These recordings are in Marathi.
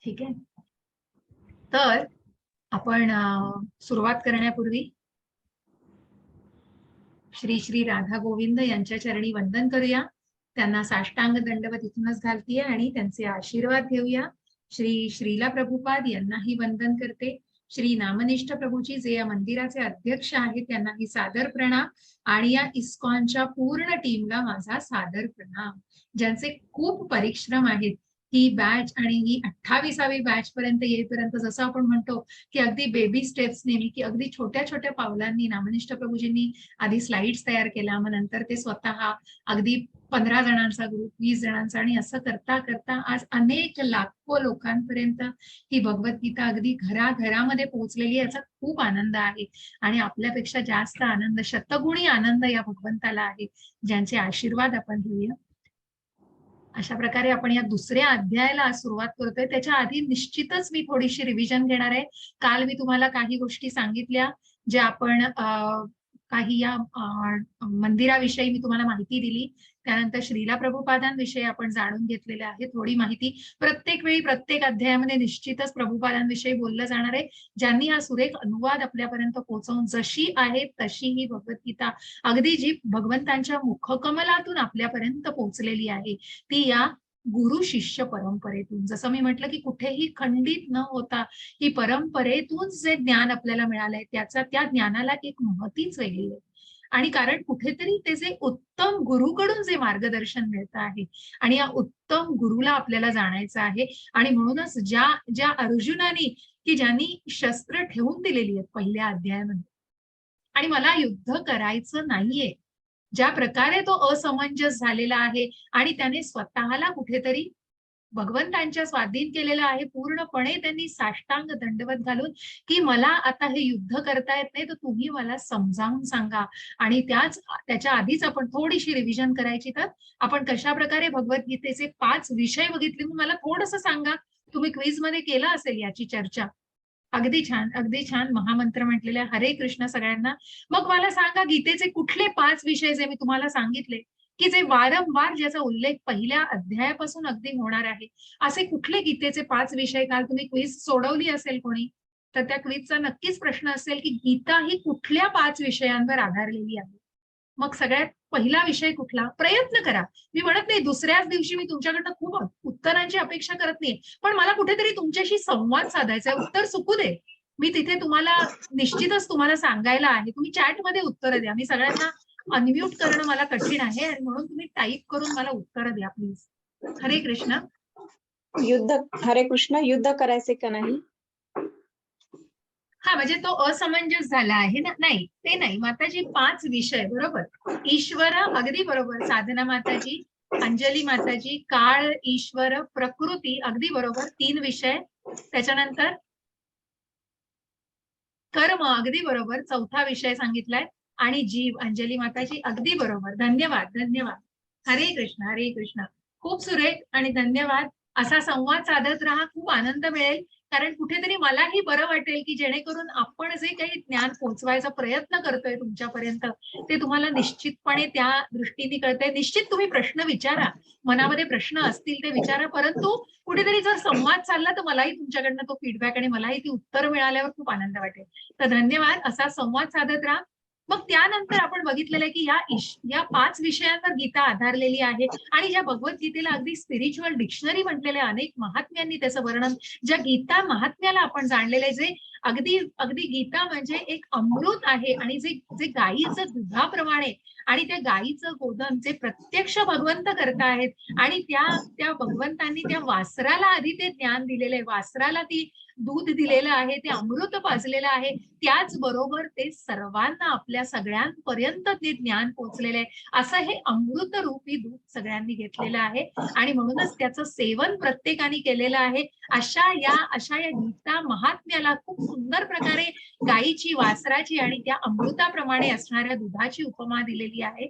ठीक आहे. तर आपण सुरुवात करण्यापूर्वी श्री श्री राधा गोविंद यांच्या चरणी वंदन करूया. त्यांना साष्टांग दंडवत इथूनच घालतीये आणि त्यांचे आशीर्वाद घेऊया. श्री श्रीला प्रभुपाद यांनाही वंदन करते. श्री नामनिष्ठ प्रभूजी जे या मंदिराचे अध्यक्ष आहेत त्यांनाही सादर प्रणाम आणि या इस्कॉनच्या पूर्ण टीमला माझा सादर प्रणाम. ज्यांचे खूप परिश्रम आहेत ही बॅच आणि ही 28वी बॅच पर्यंत येईपर्यंत, जसं आपण म्हणतो की अगदी बेबी स्टेप्स नेहमी, की अगदी छोट्या छोट्या पावलांनी नामनिष्ठ प्रभूजींनी आधी स्लाइड्स तयार केल्या, मग नंतर ते स्वतः अगदी 15 जणांचा ग्रुप, 20 जणांचा, आणि असं करता करता आज अनेक लाखो लोकांपर्यंत ही भगवद्गीता अगदी घराघरामध्ये पोहोचलेली आहे. याचा खूप आनंद आहे आणि आपल्यापेक्षा जास्त आनंद, शतगुणी आनंद या भगवंताला आहे, ज्यांचे आशीर्वाद आपण घेऊया. अशा प्रकारे आपण या दुसऱ्या अध्यायाला आज सुरुवात करतोय. त्याच्या आधी निश्चितच मी थोडीशी रिव्हिजन घेणार आहे. काल मी तुम्हाला काही गोष्टी सांगितल्या ज्या आपण काही या मंदिराविषयी मी तुम्हाला माहिती दिली. त्यानंतर श्रीला प्रभुपादांविषयी आपण जाणून घेतलेले आहे थोडी माहिती. प्रत्येक वेळी प्रत्येक अध्यायामध्ये निश्चितच प्रभुपादांविषयी बोललं जाणार आहे, ज्यांनी हा सुरेख अनुवाद आपल्यापर्यंत पोहोचवून जशी आहे तशी ही भगवद्गीता अगदी जी भगवंतांच्या मुखकमलातून आपल्यापर्यंत पोहोचलेली आहे ती या गुरु शिष्य परंपरेतून, जसं मी म्हटलं की कुठेही खंडित न होता ही परंपरेतून जे ज्ञान आपल्याला मिळालंय त्या ज्ञानाला एक महतीच वेगळी आहे. आणि कारण कुठेतरी ते जे उत्तम गुरुकडून जे मार्गदर्शन मिळतं आहे आणि या उत्तम गुरुला आपल्याला जाणायचं आहे. आणि म्हणूनच ज्या अर्जुनाने की ज्यांनी शस्त्र ठेवून दिलेली आहेत पहिल्या अध्यायामध्ये आणि मला युद्ध करायचं नाहीये, ज्या प्रकारे तो असमंजस झालेला आहे आणि त्याने स्वतःला कुठेतरी भगवंतांच्या स्वाधीन केलेलं आहे पूर्णपणे, त्यांनी साष्टांग दंडवत घालून की मला आता हे युद्ध करता येत नाही, तर तुम्ही मला समजावून सांगा. आणि त्याच्या आधीच आपण थोडीशी रिव्हिजन करायची. तर आपण कशा प्रकारे भगवद्गीतेचे 5 विषय बघितले, मला थोडंसं सांगा. तुम्ही क्विज मध्ये केलं असेल याची चर्चा. अगदी छान, अगदी छान. महामंत्र म्हटलेले. हरे कृष्ण सगळ्यांना. मग मला सांगा गीतेचे कुठले 5 विषय जे मी तुम्हाला सांगितले की जे वारंवार ज्याचा उल्लेख पहिल्या अध्यायापासून अगदी होणार आहे, असे कुठले गीतेचे 5 विषय? काल तुम्ही क्विज सोडवली असेल कोणी, तर त्या क्विजचा नक्कीच प्रश्न असेल की गीता ही कुठल्या 5 विषयांवर आधारलेली आहे. मग सगळ्यात पहिला विषय कुठला? प्रयत्न करा. मी म्हणत नाही दुसऱ्याच दिवशी मी तुमच्याकडनं खूप उत्तरांची अपेक्षा करत नाही, पण मला कुठेतरी तुमच्याशी संवाद साधायचा आहे. उत्तर चुकू दे, मी तिथे तुम्हाला निश्चितच तुम्हाला सांगायला आहे. तुम्ही चॅटमध्ये उत्तर द्या. मी सगळ्यांना अनम्यूट करणं मला कठीण आहे आणि म्हणून तुम्ही टाईप करून मला उत्तर द्या प्लीज. हरे कृष्ण. हरे कृष्ण. युद्ध करायचे का नाही? हा, म्हणजे तो असमंजस झाला आहे ना. नाही, ते नाही माताजी. 5 विषय बरोबर. ईश्वर अगदी बरोबर. साधना माताजी, अंजली माताजी, काळ, ईश्वर, प्रकृती अगदी बरोबर. 3 विषय. त्याच्यानंतर कर्म अगदी बरोबर. 4था विषय सांगितलाय. आणि जीव, अंजली माताजी अगदी बरोबर. धन्यवाद, धन्यवाद. हरे कृष्ण, हरे कृष्ण. खूप सुरेख आणि धन्यवाद. असा संवाद साधत राहा, खूप आनंद मिळेल. कारण कुठेतरी मलाही बरं वाटेल की जेणेकरून आपण जे काही ज्ञान पोहोचवायचा प्रयत्न करतोय तुमच्यापर्यंत ते तुम्हाला निश्चितपणे त्या दृष्टीने कळतंय. निश्चित तुम्ही प्रश्न विचारा, मनामध्ये प्रश्न असतील ते विचारा, परंतु कुठेतरी जर संवाद चालला तर मलाही तुमच्याकडनं तो फीडबॅक आणि मलाही ती उत्तर मिळाल्यावर खूप आनंद वाटेल. तर धन्यवाद. असा संवाद साधत राहा. मग त्यानंतर आपण बघितलेलं आहे की या 5 विषयांवर गीता आधारलेली आहे आणि ज्या भगवद्गीतेला अगदी स्पिरिच्युअल डिक्शनरी म्हटलेले, अनेक महात्म्यांनी त्याचं वर्णन, ज्या गीता महात्म्याला आपण जाणलेले, जे अगदी अगदी गीता म्हणजे एक अमृत आहे आणि जे गायीचं दुधाप्रमाणे आणि त्या गायीचं गोधन जे प्रत्यक्ष भगवंत करतायत आणि त्या भगवंतांनी त्या वासराला आधी ते ज्ञान दिलेलं आहे, वासराला ती दूध दिलेलं आहे, ते अमृत पाजलेलं आहे. त्याचबरोबर ते सर्वांना, आपल्या सगळ्यांपर्यंत ते ज्ञान पोहोचलेलं आहे. असं हे अमृत रूपी दूध सगळ्यांनी घेतलेलं आहे आणि म्हणूनच त्याचं सेवन प्रत्येकाने केलेलं आहे. अशा या गीता महात्म्याला खूप सुंदर प्रकारे गायीची, वासराची आणि त्या अमृताप्रमाणे असणाऱ्या दुधाची उपमा दिलेली आहे.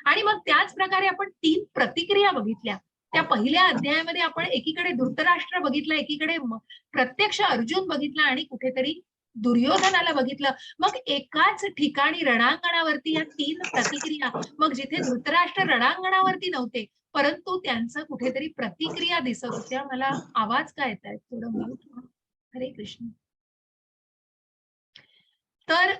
आणि मग त्याच प्रकारे आपण 3 प्रतिक्रिया बघितल्या. त्या पहिल्या अध्यायामध्ये आपण एकीकडे धृतराष्ट्र बघितला, एकीकडे प्रत्यक्ष अर्जुन बघितला आणि कुठेतरी दुर्योधनाला बघितलं, मग एकाच ठिकाणी रणांगणावरती या 3 प्रतिक्रिया, मग जिथे धृतराष्ट्र रणांगणावरती नव्हते, परंतु त्यांचं कुठेतरी प्रतिक्रिया दिसत होत्या. मला आवाज का येत आहेत? थोडं म्यूट. हरे कृष्ण. तर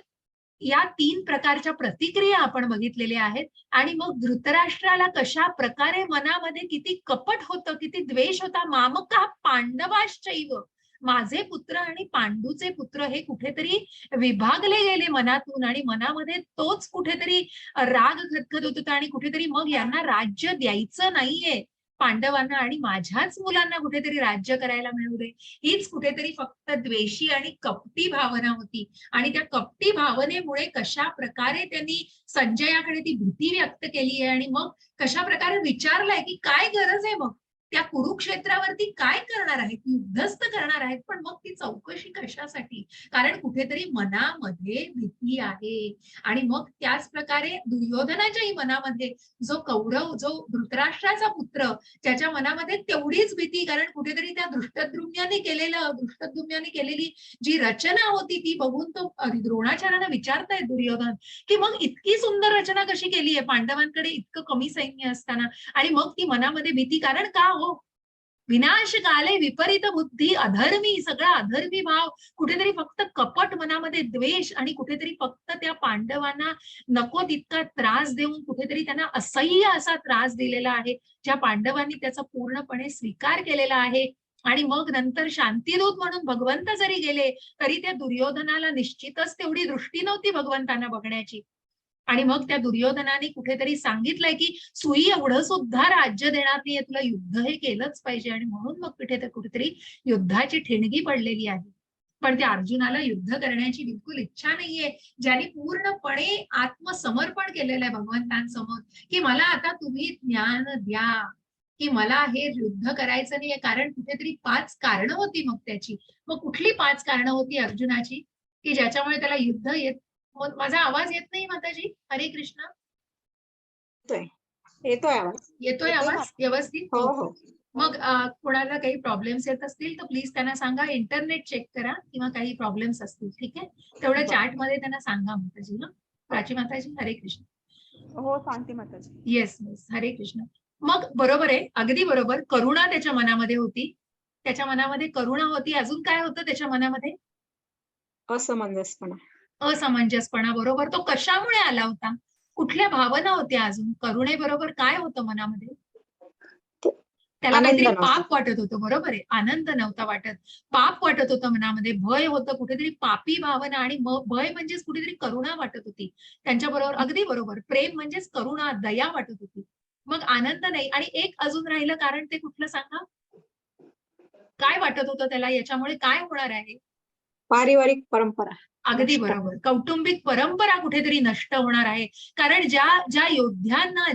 या 3 प्रकारच्या प्रतिक्रिया आपण बघितलेल्या आहेत आणि मग धृतराष्ट्राला कशा प्रकारे मनामध्ये किती कपट होतं, किती द्वेष होता. मामका पांडवाश्चैव, माझे पुत्र आणि पांडूचे पुत्र हे कुठेतरी विभागले गेले मनातून आणि मनामध्ये तोच कुठेतरी राग खदखद होत होता आणि कुठेतरी मग यांना राज्य द्यायचं नाहीये पांडवांना आणि माझ्याच मुलांना कुठेतरी राज्य करायला मिळू दे, हीच कुठेतरी फक्त द्वेषी आणि कपटी भावना होती. आणि त्या कपटी भावनेमुळे कशा प्रकारे त्यांनी संजयाकडे ती भीती व्यक्त केली आहे आणि मग कशा प्रकारे विचारलंय की काय गरज आहे मग त्या कुरुक्षेत्रावरती काय करणार आहेत, युद्धस्त करणार आहेत, पण मग ती चौकशी कशासाठी? कारण कुठेतरी मनामध्ये भीती आहे. आणि मग त्याच प्रकारे दुर्योधनाच्याही मनामध्ये जो धृतराष्ट्राचा पुत्र, त्याच्या मनामध्ये तेवढीच भीती, कारण कुठेतरी त्या धृष्टद्युम्नाने केलेली जी रचना होती ती बघून तो द्रोणाचार्यांना विचारतायत दुर्योधन की मग इतकी सुंदर रचना कशी केली आहे पांडवांकडे इतकं कमी सैन्य असताना, आणि मग ती मनामध्ये भीती. कारण का हो, विनाश काले विपरीत बुद्धी, अधर्मी, सगळा अधर्मी भाव, कुठेतरी फक्त कपट मनामध्ये द्वेष आणि कुठेतरी फक्त त्या पांडवांना नको तितका त्रास देऊन कुठेतरी त्यांना असह्य असा त्रास दिलेला आहे, ज्या पांडवांनी त्याचा पूर्णपणे स्वीकार केलेला आहे. आणि मग नंतर शांतिदूत म्हणून भगवंत जरी गेले तरी त्या दुर्योधनाला निश्चितच तेवढी दृष्टी नव्हती भगवंतांना बघण्याची. आणि मग त्या दुर्योधनाने कुठेतरी सांगितलंय की सुई एवढं सुद्धा राज्य देणार नाहीये तुला, युद्ध हे केलंच पाहिजे. आणि म्हणून मग कुठेतरी युद्धाची ठिणगी पडलेली आहे. पण त्या अर्जुनाला युद्ध करण्याची बिलकुल इच्छा नाहीये, ज्याने पूर्णपणे आत्मसमर्पण केलेलं आहे भगवंतांसमोर की मला आता तुम्ही ज्ञान द्या, की मला हे युद्ध करायचं नाहीये. कारण कुठेतरी 5 कारणं होती मग त्याची. मग कुठली 5 कारणं होती अर्जुनाची की ज्याच्यामुळे त्याला युद्ध येत. माझा आवाज येत नाही माताजी? हरे कृष्ण. येतोय आवाज. येतोय आवाज व्यवस्थित? हो हो. मग कोणाला काही प्रॉब्लेम्स येत असतील तर प्लीज त्यांना सांगा, इंटरनेट चेक करा किंवा काही प्रॉब्लेम्स असतील. ठीक आहे, तेवढ्या चॅट मध्ये त्यांना सांगा माताजी. ना प्राची माताजी, हरे कृष्ण. हो सांगते माताजी. येस येस, हरे कृष्ण. मग बरोबर आहे, अगदी बरोबर. करुणा त्याच्या मनामध्ये होती, त्याच्या मनामध्ये करुणा होती. अजून काय होतं त्याच्या मनामध्ये? असमंजसपणा. असमंजसपणा, बरोबर. तो कशामुळे आला होता? कुठल्या भावना होत्या? अजून करुणेबरोबर काय होतं मनामध्ये? त्याला काहीतरी पाप वाटत होतं, बरोबर आहे. आनंद नव्हता वाटत, पाप वाटत होतं मनामध्ये, भय होतं, कुठेतरी पापी भावना. आणि भय म्हणजेच कुठेतरी करुणा वाटत होती त्यांच्या बरोबर. अगदी बरोबर, प्रेम म्हणजेच करुणा, दया वाटत होती. मग आनंद नाही. आणि एक अजून राहिलं कारण, ते कुठलं सांगा? काय वाटत होतं त्याला, याच्यामुळे काय होणार आहे? पारिवारिक परंपरा. अगदी बरोबर, कौटुंबिक परंपरा कुठेतरी नष्ट होणार आहे. कारण ज्या योद्ध्यांना,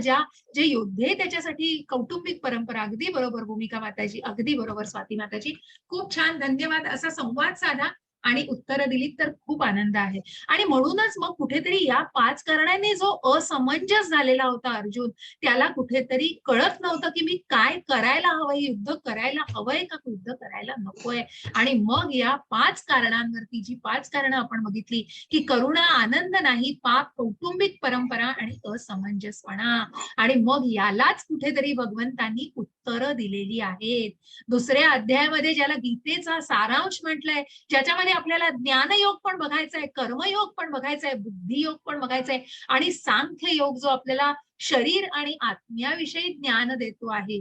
जे योद्धे त्याच्यासाठी कौटुंबिक परंपरा. अगदी बरोबर भूमिका माताजी, अगदी बरोबर स्वाती माताजी, खूप छान, धन्यवाद. असा संवाद साधा आणि उत्तरं दिलीत तर खूप आनंद आहे. आणि म्हणूनच मग कुठेतरी या 5 कारणांनी जो असमंजस झालेला होता अर्जुन, त्याला कुठेतरी कळत नव्हतं की मी काय करायला हवंय, युद्ध करायला हवंय का युद्ध करायला नकोय. आणि मग या 5 कारणांवरती, जी 5 कारणं आपण बघितली की करुणा, आनंद नाही, पाप, कौटुंबिक परंपरा आणि असमंजसपणा, आणि मग यालाच कुठेतरी भगवंतांनी उत्तरं दिलेली आहेत. दुसऱ्या अध्यायामध्ये ज्याला गीतेचा सारांश म्हटलंय, ज्याच्यामध्ये आपल्याला ज्ञानयोग पण बघायचा आहे, कर्मयोग पण बघायचा आहे, बुद्धियोग पण बघायचा आहे, आणि सांख्य योग जो आपल्याला शरीर आणि आत्म्याविषयी ज्ञान देतो आहे.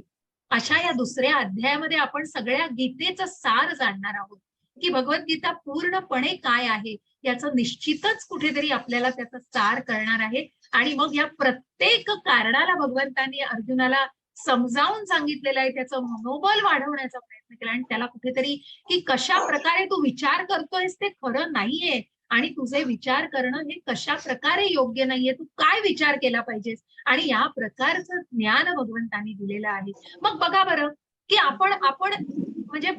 अशा या दुसऱ्या अध्यायामध्ये आपण सगळ्या गीतेचं सार जाणणार आहोत की भगवद्गीता पूर्णपणे काय आहे याचं निश्चितच कुठेतरी आपल्याला त्याचा सार करणार आहे. आणि मग या प्रत्येक कारणाला भगवंतांनी अर्जुनाला समजावून सांगितलेलं आहे, त्याचं मनोबल वाढवण्याचा प्रयत्न केला आणि त्याला कुठेतरी की कशा प्रकारे तू विचार करतोयस ते खरं नाहीये आणि तुझे विचार करणं हे कशा प्रकारे योग्य नाहीये, तू काय विचार केला पाहिजेस, आणि या प्रकारचं ज्ञान भगवंतांनी दिलेलं आहे. मग बघा बरं की आपण म्हणजे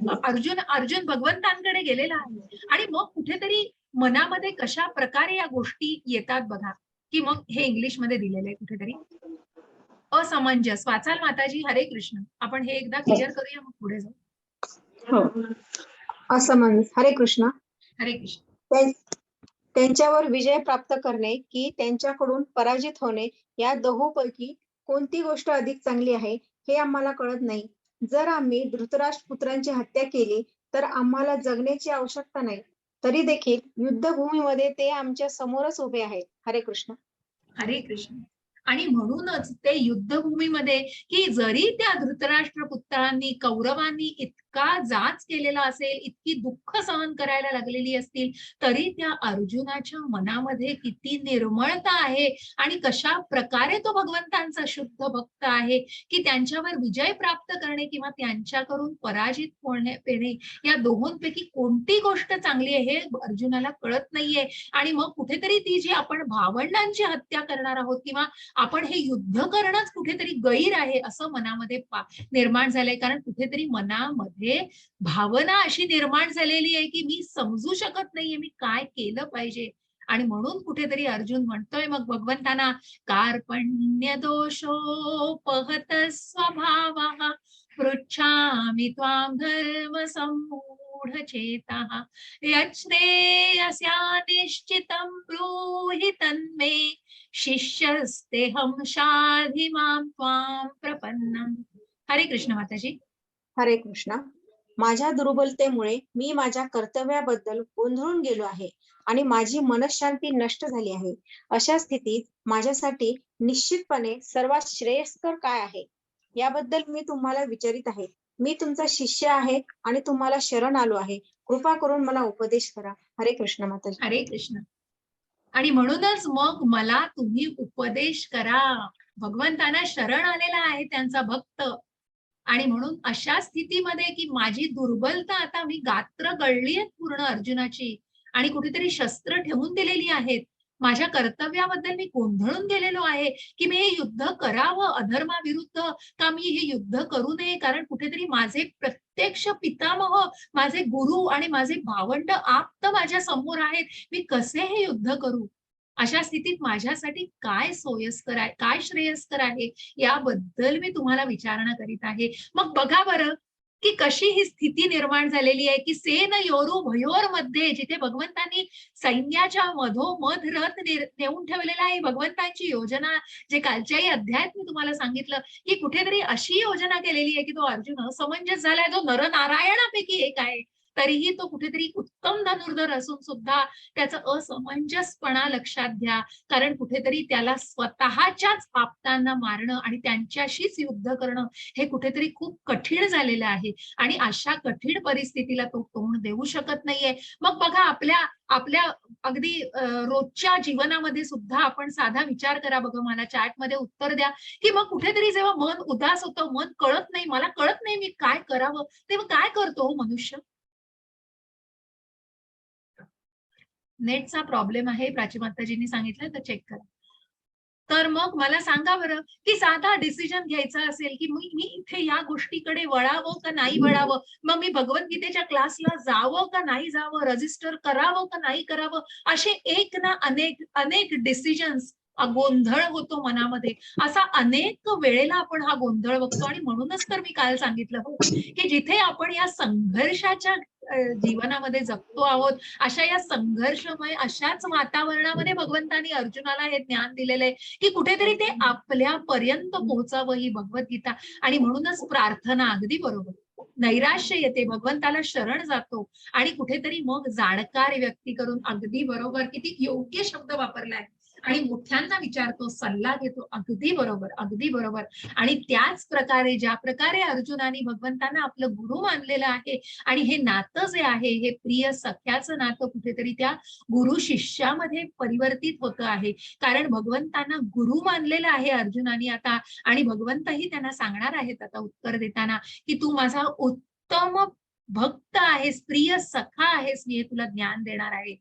अर्जुन भगवंतांकडे गेलेला आहे आणि मग कुठेतरी मनामध्ये कशा प्रकारे या गोष्टी येतात बघा, की मग हे इंग्लिश मध्ये दिलेलं आहे कुठेतरी. असमंजस वाचाल माताजी? हरे कृष्ण. आपण हे एकदा क्लिअर करूया, मग पुढे जाऊ. हो. असमंजस. हरे कृष्ण. हरे कृष्ण. त्यांच्यावर विजय प्राप्त करणे की त्यांच्याकडून पराजित होणे, या दोहोंपैकी कोणती गोष्ट अधिक चांगली आहे हे आम्हाला कळत नाही. जर आम्ही धृतराष्ट्र पुत्रांची हत्या केली तर आम्हाला जगण्याची आवश्यकता नाही. तरी देखील युद्धभूमीमध्ये ते आमच्या समोरच उभे आहेत. हरे कृष्ण. हरे कृष्ण. आणि म्हणूनच ते युद्धभूमीमध्ये की जरी त्या धृतराष्ट्र पुत्रांनी कौरवांनी इतका जाच केलेला असेल, इतकी दुःख सहन करायला लागलेली असतील, तरी त्या अर्जुनाच्या मनामध्ये किती निर्मळता आहे आणि कशा प्रकारे तो भगवंतांचा शुद्ध भक्त आहे की त्यांच्यावर विजय प्राप्त करणे किंवा त्यांच्याकडून पराजित होणे या दोहोंपैकी कोणती गोष्ट चांगली आहे हे अर्जुनाला कळत नाहीये. आणि मग कुठेतरी ती जी आपण भावंडांची हत्या करणार आहोत किंवा आपण हे युद्ध करणंच कुठेतरी गैर आहे असं मनामध्ये निर्माण झालंय. कारण कुठेतरी मनामध्ये भावना अशी निर्माण झालेली आहे की मी समजू शकत नाहीये मी काय केलं पाहिजे. आणि म्हणून कुठेतरी अर्जुन म्हणतोय मग भगवंतांना, कार्पण्य दोषोपहत स्वभावः पृच्छामि त्वां धर्म सम्मूढ चेतः यच्छ्रेयस्या निश्चितं ब्रूहि तन्मे शिष्यस्तेहं शाधि मां त्वां प्रपन्नम्. हरे कृष्ण माताजी. हरे कृष्ण. माझ्या दुर्बलतेमुळे मी माझ्या कर्तव्याबद्दल गोंधळून गेलो आहे आणि माझी मनःशांती नष्ट झाली आहे. अशा स्थितीत माझ्यासाठी निश्चितपणे सर्वात श्रेयस्कर काय आहे याबद्दल मी तुम्हाला विचारित आहे. मी तुमचा शिष्य आहे आणि तुम्हाला शरण आलो आहे. कृपा करून मला उपदेश करा. हरे कृष्ण माताजी. हरे कृष्ण. आणि म्हणूनच मग मला तुम्ही उपदेश करा. भगवंतांना शरण आलेला आहे त्यांचा भक्त. आणि म्हणून अशा स्थितीमध्ये की माझी दुर्बलता आता मी गात्र गळली आहेत पूर्ण अर्जुनाची आणि कुठेतरी शस्त्र ठेवून दिलेली आहेत. माझ्या कर्तव्याबद्दल मी गोंधळून गेलेलो आहे की मी हे युद्ध करावं अधर्माविरुद्ध का मी हे युद्ध करू नये. कारण कुठेतरी माझे प्रत्यक्ष पितामह, माझे गुरु आणि माझे भावंड आप्त माझ्या समोर आहेत. मी कसे हे युद्ध करू. अशा स्थितीत माझ्यासाठी काय सोयस्कर आहे, काय श्रेयस्कर आहे याबद्दल मी तुम्हाला विचारणा करीत आहे. मग बघा बरं की कशी ही स्थिती निर्माण झालेली आहे की सेन योरू भयोर मध्ये, जिथे भगवंतांनी सैन्याच्या मधोमध रथ नेऊन ठेवलेला आहे. भगवंतांची योजना जे कालच्याही अध्यायात मी तुम्हाला सांगितलं की कुठेतरी अशी योजना केलेली आहे की तो अर्जुन असमंजस झालाय, जो नरनारायणापैकी एक आहे, तरीही तो कुठेतरी उत्तम धनुर्धर असून सुद्धा त्याचा असमंजसपणा लक्षात घ्या. कारण कुठेतरी त्याला स्वतःच्याच आप्तांना मारणं आणि त्यांच्याशीच युद्ध करणं हे कुठेतरी खूप कठीण झालेलं आहे आणि अशा कठीण परिस्थितीला तो तोंड देऊ शकत नाहीये. मग बघा आपल्या अगदी रोजच्या जीवनामध्ये सुद्धा आपण साधा विचार करा. बघा, मला चॅटमध्ये उत्तर द्या की मग कुठेतरी जेव्हा मन उदास होतं, मन कळत नाही, मला कळत नाही मी काय करावं, तेव्हा काय करतो मनुष्य. नेटचा प्रॉब्लेम आहे, प्राची माताजींनी सांगितलं तर चेक करा. तर मग मला सांगा बरं की साधा डिसिजन घ्यायचा असेल की मी इथे या गोष्टीकडे वळावं का नाही वळावं, मग मी भगवद्गीतेच्या क्लासला जावं का नाही जावं, रजिस्टर करावं का नाही करावं, असे एक ना अनेक डिसिजन्स गोंधळ होतो मनामध्ये. असा अनेक वेळेला आपण हा गोंधळ बघतो. आणि म्हणूनच तर मी काल सांगितलं की जिथे आपण या संघर्षाच्या जीवनामध्ये जगतो आहोत, अशा या संघर्षमय अशाच वातावरणामध्ये भगवंतांनी अर्जुनाला हे ज्ञान दिलेलं आहे की कुठेतरी ते आपल्यापर्यंत पोहोचावं ही भगवद्गीता. आणि म्हणूनच प्रार्थना अगदी बरोबर, नैराश्य येते, भगवंताला शरण जातो आणि कुठेतरी मग जाणकार व्यक्ती करून अगदी बरोबर, किती योग्य शब्द वापरलाय, आणि मोठ्यांना विचारतो, सल्ला घेतो. अगदी बरोबर, अगदी बरोबर. आणि त्याच प्रकारे ज्या प्रकारे अर्जुनाने भगवंतांना आपलं गुरु मानलेलं आहे आणि हे नातं जे आहे हे प्रिय सख्याचं नातं कुठेतरी त्या गुरु शिष्यामध्ये परिवर्तित होतं आहे. कारण भगवंतांना गुरु मानलेलं आहे अर्जुनाने आता, आणि भगवंतही त्यांना सांगणार आहेत आता उत्तर देताना की तू माझा उत्तम भक्त आहेस, प्रिय सखा आहेस, मी हे तुला ज्ञान देणार आहे.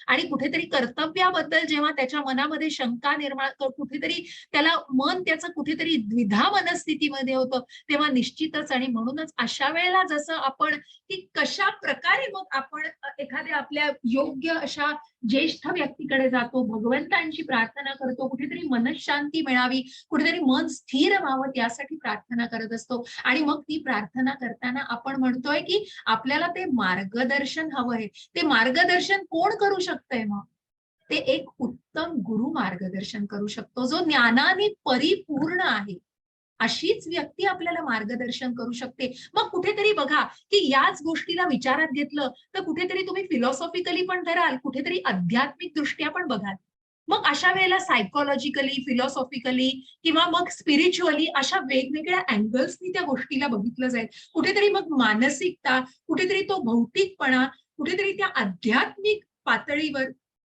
आणि कुठेतरी कर्तव्याबद्दल जेव्हा त्याच्या मनामध्ये शंका निर्माण कुठेतरी त्याला मन त्याचं कुठेतरी द्विधा मनस्थितीमध्ये होतं, तेव्हा निश्चितच आणि म्हणूनच अशा वेळेला जसं आपण की कशा प्रकारे मग आपण एखाद्या आपल्या योग्य अशा ज्येष्ठ व्यक्तीकडे जातो, भगवंतांची प्रार्थना करतो, कुठेतरी मनशांती मिळावी, कुठेतरी मन स्थिर व्हावं त्यासाठी प्रार्थना करत असतो. आणि मग ती प्रार्थना करताना आपण म्हणतोय की आपल्याला ते मार्गदर्शन हवंय. ते मार्गदर्शन कोण करू शकतंय मग? ते एक उत्तम गुरु मार्गदर्शन करू शकतो, जो ज्ञानाने परिपूर्ण आहे. अशीच व्यक्ती आपल्याला मार्गदर्शन करू शकते. मग कुठेतरी बघा की याच गोष्टीला विचारात घेतलं तर कुठेतरी तुम्ही फिलॉसॉफिकली पण धराल, कुठेतरी आध्यात्मिक दृष्ट्या पण बघाल. मग अशा वेळेला सायकोलॉजिकली, फिलॉसॉफिकली किंवा मग स्पिरिच्युअली अशा वेगवेगळ्या अँगल्सनी त्या गोष्टीला बघितलं जाईल. कुठेतरी मग मानसिकता, कुठेतरी तो भौतिकपणा, कुठेतरी त्या आध्यात्मिक पातळीवर,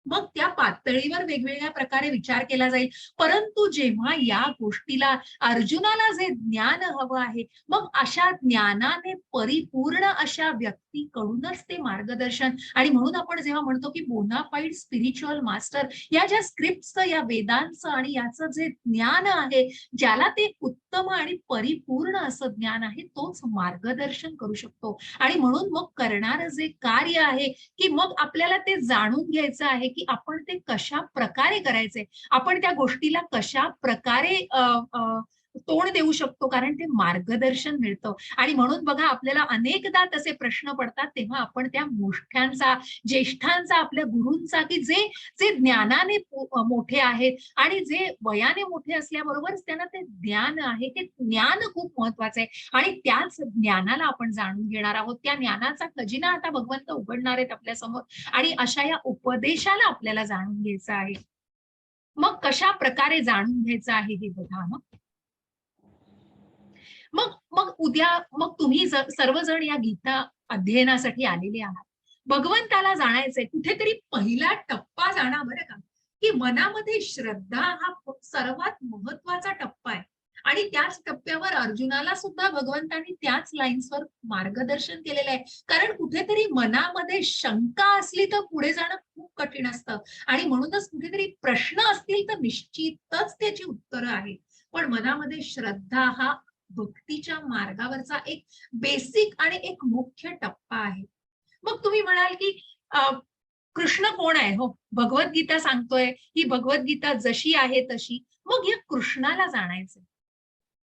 मग त्या पातळीवर वेगवेगळ्या प्रकारे विचार केला जाईल. परंतु जेव्हा या गोष्टीला अर्जुनाला जे ज्ञान हवं आहे, मग अशा ज्ञानाने परिपूर्ण अशा व्यक्तीकडूनच ते मार्गदर्शन. आणि म्हणून आपण जेव्हा म्हणतो की बोनाफाईड स्पिरिच्युअल मास्टर, या ज्या स्क्रिप्टचं, या वेदांचं आणि याचं जे ज्ञान आहे, ज्याला ते उत्तम आणि परिपूर्ण असं ज्ञान आहे, तोच मार्गदर्शन करू शकतो. आणि म्हणून मग करणारं जे कार्य आहे की मग आपल्याला ते जाणून घ्यायचं आहे की आपण ते कशा प्रकारे करायचे, आपण त्या गोष्टीला कशा प्रकारे तोंड देऊ शकतो, कारण ते मार्गदर्शन मिळतं. आणि म्हणून बघा आपल्याला अनेकदा तसे प्रश्न पडतात, तेव्हा आपण त्या मोठ्यांचा, ज्येष्ठांचा, आपल्या गुरूंचा, की जे जे ज्ञानाने मोठे आहेत आणि जे वयाने मोठे असल्याबरोबर त्यांना ते ज्ञान आहे, ते ज्ञान खूप महत्वाचं आहे. आणि त्याच ज्ञानाला आपण जाणून घेणार आहोत. त्या ज्ञानाचा खजिना आता भगवंत उघडणार आहेत आपल्या समोर आणि अशा या उपदेशाला आपल्याला जाणून घ्यायचं आहे. मग कशा प्रकारे जाणून घ्यायचं आहे हे बघा. मग मग उद्या मग तुम्ही सर्वजण या गीता अध्ययनासाठी आलेले आहात. भगवंताला जाणायचंय. कुठेतरी पहिला टप्पा जाणा बरं का, की मनामध्ये श्रद्धा हा सर्वात महत्वाचा टप्पा आहे. आणि त्याच टप्प्यावर अर्जुनाला सुद्धा भगवंतांनी त्याच लाईन्सवर मार्गदर्शन केलेलं आहे. कारण कुठेतरी मनामध्ये शंका असली तर पुढे जाणं खूप कठीण असतं. आणि म्हणूनच कुठेतरी प्रश्न असतील तर निश्चितच त्याची उत्तरं आहेत. पण मनामध्ये श्रद्धा हा भक्तीच्या मार्गावरचा एक बेसिक आणि एक मुख्य टप्पा आहे. मग तुम्ही म्हणाल की कृष्ण कोण आहे? हो, भगवद्गीता सांगतोय ही भगवद्गीता जशी आहे तशी. मग या कृष्णाला जाणायचं.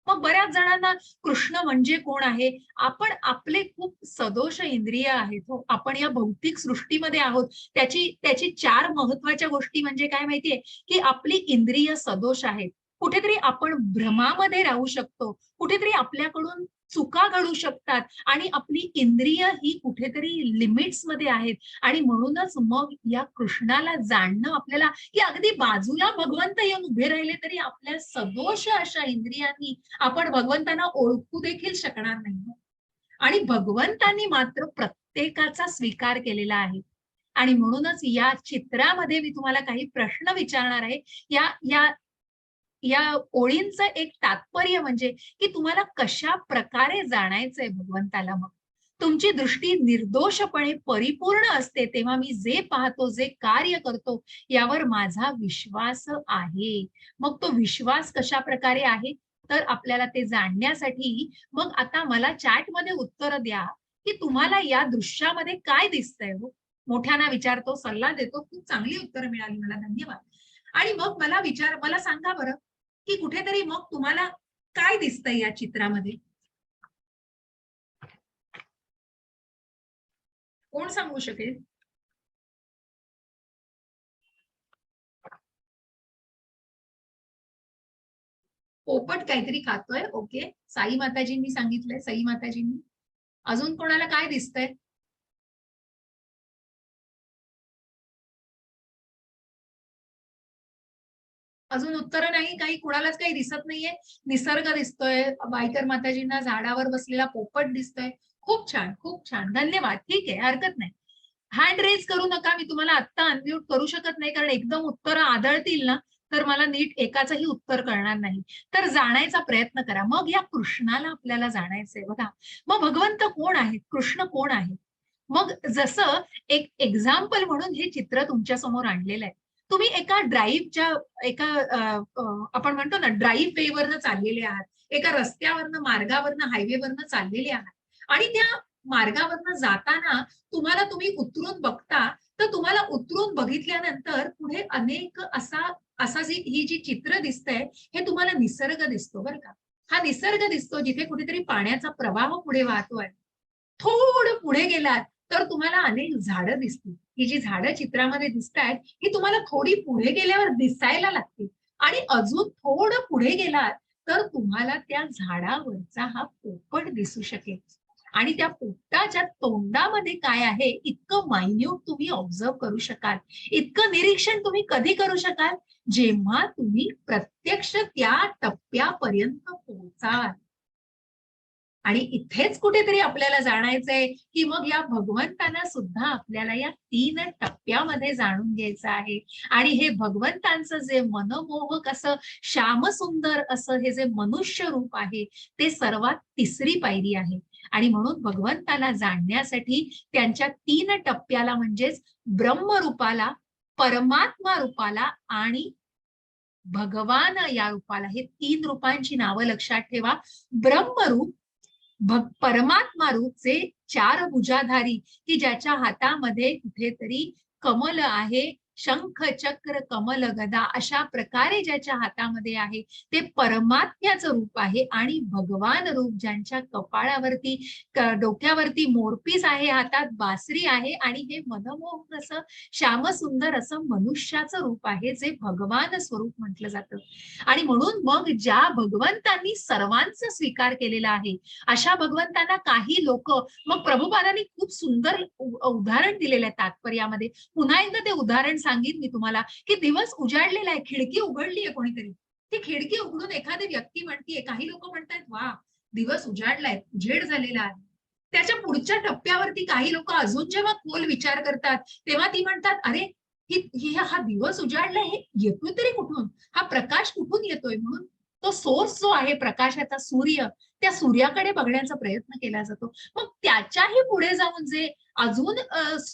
मग बऱ्याच जणांना कृष्ण म्हणजे कोण आहे? आपण आपले खूप सदोष इंद्रिय आहेत. हो, आपण या भौतिक सृष्टीमध्ये आहोत. त्याची चार महत्वाच्या गोष्टी म्हणजे काय माहितीये, की आपली इंद्रिय सदोष आहेत. कुठेतरी आपण भ्रमामध्ये राहू शकतो, कुठेतरी आपल्याकडून चुका घडू शकतात आणि आपली इंद्रिय ही कुठेतरी लिमिट्स मध्ये आहेत. आणि म्हणूनच मग या कृष्णाला जाणणं आपल्याला, की अगदी बाजूला भगवंत येऊन उभे राहिले तरी आपल्या सदोष अशा इंद्रियांनी आपण भगवंतांना ओळखू देखील शकणार नाही. आणि भगवंतांनी मात्र प्रत्येकाचा स्वीकार केलेला आहे. आणि म्हणूनच या चित्रामध्ये मी तुम्हाला काही प्रश्न विचारणार आहे. या या या ओळींचं एक तात्पर्य म्हणजे की तुम्हाला कशा प्रकारे जाणायचंय भगवंताला. मग तुमची दृष्टी निर्दोषपणे परिपूर्ण असते तेव्हा मी जे पाहतो, जे कार्य करतो यावर माझा विश्वास आहे. मग तो विश्वास कशा प्रकारे आहे तर आपल्याला ते जाणण्यासाठी मग आता मला चॅटमध्ये उत्तर द्या की तुम्हाला या दृश्यामध्ये काय दिसतंय. हो, मोठ्यांना विचारतो, सल्ला देतो, खूप चांगली उत्तर मिळाली मला, धन्यवाद. आणि मग मला सांगा बरं की कुठेतरी मग तुम्हाला काय दिसतंय या चित्रामध्ये? कोण सांगू शकेल? पोपट काहीतरी खातोय. ओके, साई माताजींनी सांगितलंय, साई माताजींनी. अजून कोणाला काय दिसतंय? अजून उत्तर नाही काही? कुणालाच काही दिसत नाहीये? निसर्ग दिसतोय, बायकर माताजींना झाडावर बसलेला पोपट दिसतोय. खूप छान, खूप छान, धन्यवाद. ठीक आहे, हरकत नाही. हँड रेज करू नका, मी तुम्हाला आत्ता अनम्यूट करू शकत नाही, कारण एकदम उत्तर आदळतील ना तर मला नीट एकाचंही उत्तर कळणार नाही. तर जाणायचा प्रयत्न करा. मग या कृष्णाला आपल्याला जाणायचंय बघा. मग भगवंत कोण आहे? कृष्ण कोण आहे? मग जसं एक एक्झाम्पल म्हणून हे चित्र तुमच्या समोर आणलेलं आहे. तुम्ही एका ड्राईव्हच्या आपण म्हणतो ना ड्राईव्ह वेवरनं चाललेले आहात, एका रस्त्यावरनं मार्गावरनं हायवेवरनं चाललेले आहात आणि त्या मार्गावरनं जाताना तुम्ही उतरून बघता, तर तुम्हाला उतरून बघितल्यानंतर पुढे अनेक ही जी चित्र दिसतंय हे तुम्हाला निसर्ग दिसतो बरं का. हा निसर्ग दिसतो जिथे कुठेतरी पाण्याचा प्रवाह पुढे वाहतोय. थोडं पुढे गेलात तर तुम्हाला अनेक झाडं दिसतील. ही जी झाडं चित्रामध्ये दिसतायत ही तुम्हाला थोडी पुढे गेल्यावर दिसायला लागतील आणि अजून थोडं पुढे गेलात तर तुम्हाला त्या झाडावरचा हा पोपट दिसू शकेल आणि त्या पोपटाच्या तोंडामध्ये काय आहे इतकं मायन्यूट तुम्ही ऑब्झर्व करू शकाल. इतकं निरीक्षण तुम्ही कधी करू शकाल जेव्हा तुम्ही प्रत्यक्ष त्या टप्प्यापर्यंत पोहोचाल. आणि इथेच कुठेतरी आपल्याला जाणायचंय की मग या भगवंतांना सुद्धा आपल्याला या 3 टप्प्यामध्ये जाणून घ्यायचं आहे. आणि हे भगवंतांचं जे मनमोहक असं श्यामसुंदर असं हे जे मनुष्य रूप आहे ते सर्वात तिसरी पायरी आहे. आणि म्हणून भगवंताला जाणण्यासाठी त्यांच्या 3 टप्प्याला म्हणजेच ब्रह्मरूपाला, परमात्मा रूपाला आणि भगवान या रूपाला, हे 3 रूपांची नावं लक्षात ठेवा. ब्रह्मरूप, परमात्मा रूप जे 4 भुजाधारी की ज्याच्या हातामध्ये कुठेतरी कमल आहे, शंख चक्र कमल गदा अशा प्रकारे ज्याच्या हातामध्ये आहे ते परमात्म्याचं रूप आहे. आणि भगवान रूप ज्यांच्या कपाळावरती डोक्यावरती मोरपीस आहे, हातात बासरी आहे आणि हे मनमोहक असं श्यामसुंदर असं मनुष्याचं रूप आहे जे भगवान स्वरूप म्हटलं जातं. आणि म्हणून मग ज्या भगवंतांनी सर्वांचा स्वीकार केलेला आहे अशा भगवंतांना काही लोक, मग प्रभुपादांनी खूप सुंदर उदाहरण दिलेलं आहे तात्पर्यामध्ये. पुन्हा एकदा ते उदाहरण सांगीन मी तुम्हाला की दिवस उजाडलेला आहे, खिडकी उघडली आहे कोणीतरी, ती खिडकी उघडून एखादी व्यक्ती म्हणतीये, काही लोक म्हणतात वा दिवस उजाडलाय, उजेड झालेला आहे. त्याच्या पुढच्या टप्प्यावरती काही लोक अजून जेव्हा खोल विचार करतात तेव्हा ती म्हणतात अरे हा दिवस उजाडलाय, हे येतोय तरी कुठून, हा प्रकाश कुठून येतोय. म्हणून तो सोर्स जो आहे प्रकाशाचा, सूर्य, त्या सूर्याकडे बघण्याचा प्रयत्न केला जातो. मग त्याच्याही पुढे जाऊन जे अजून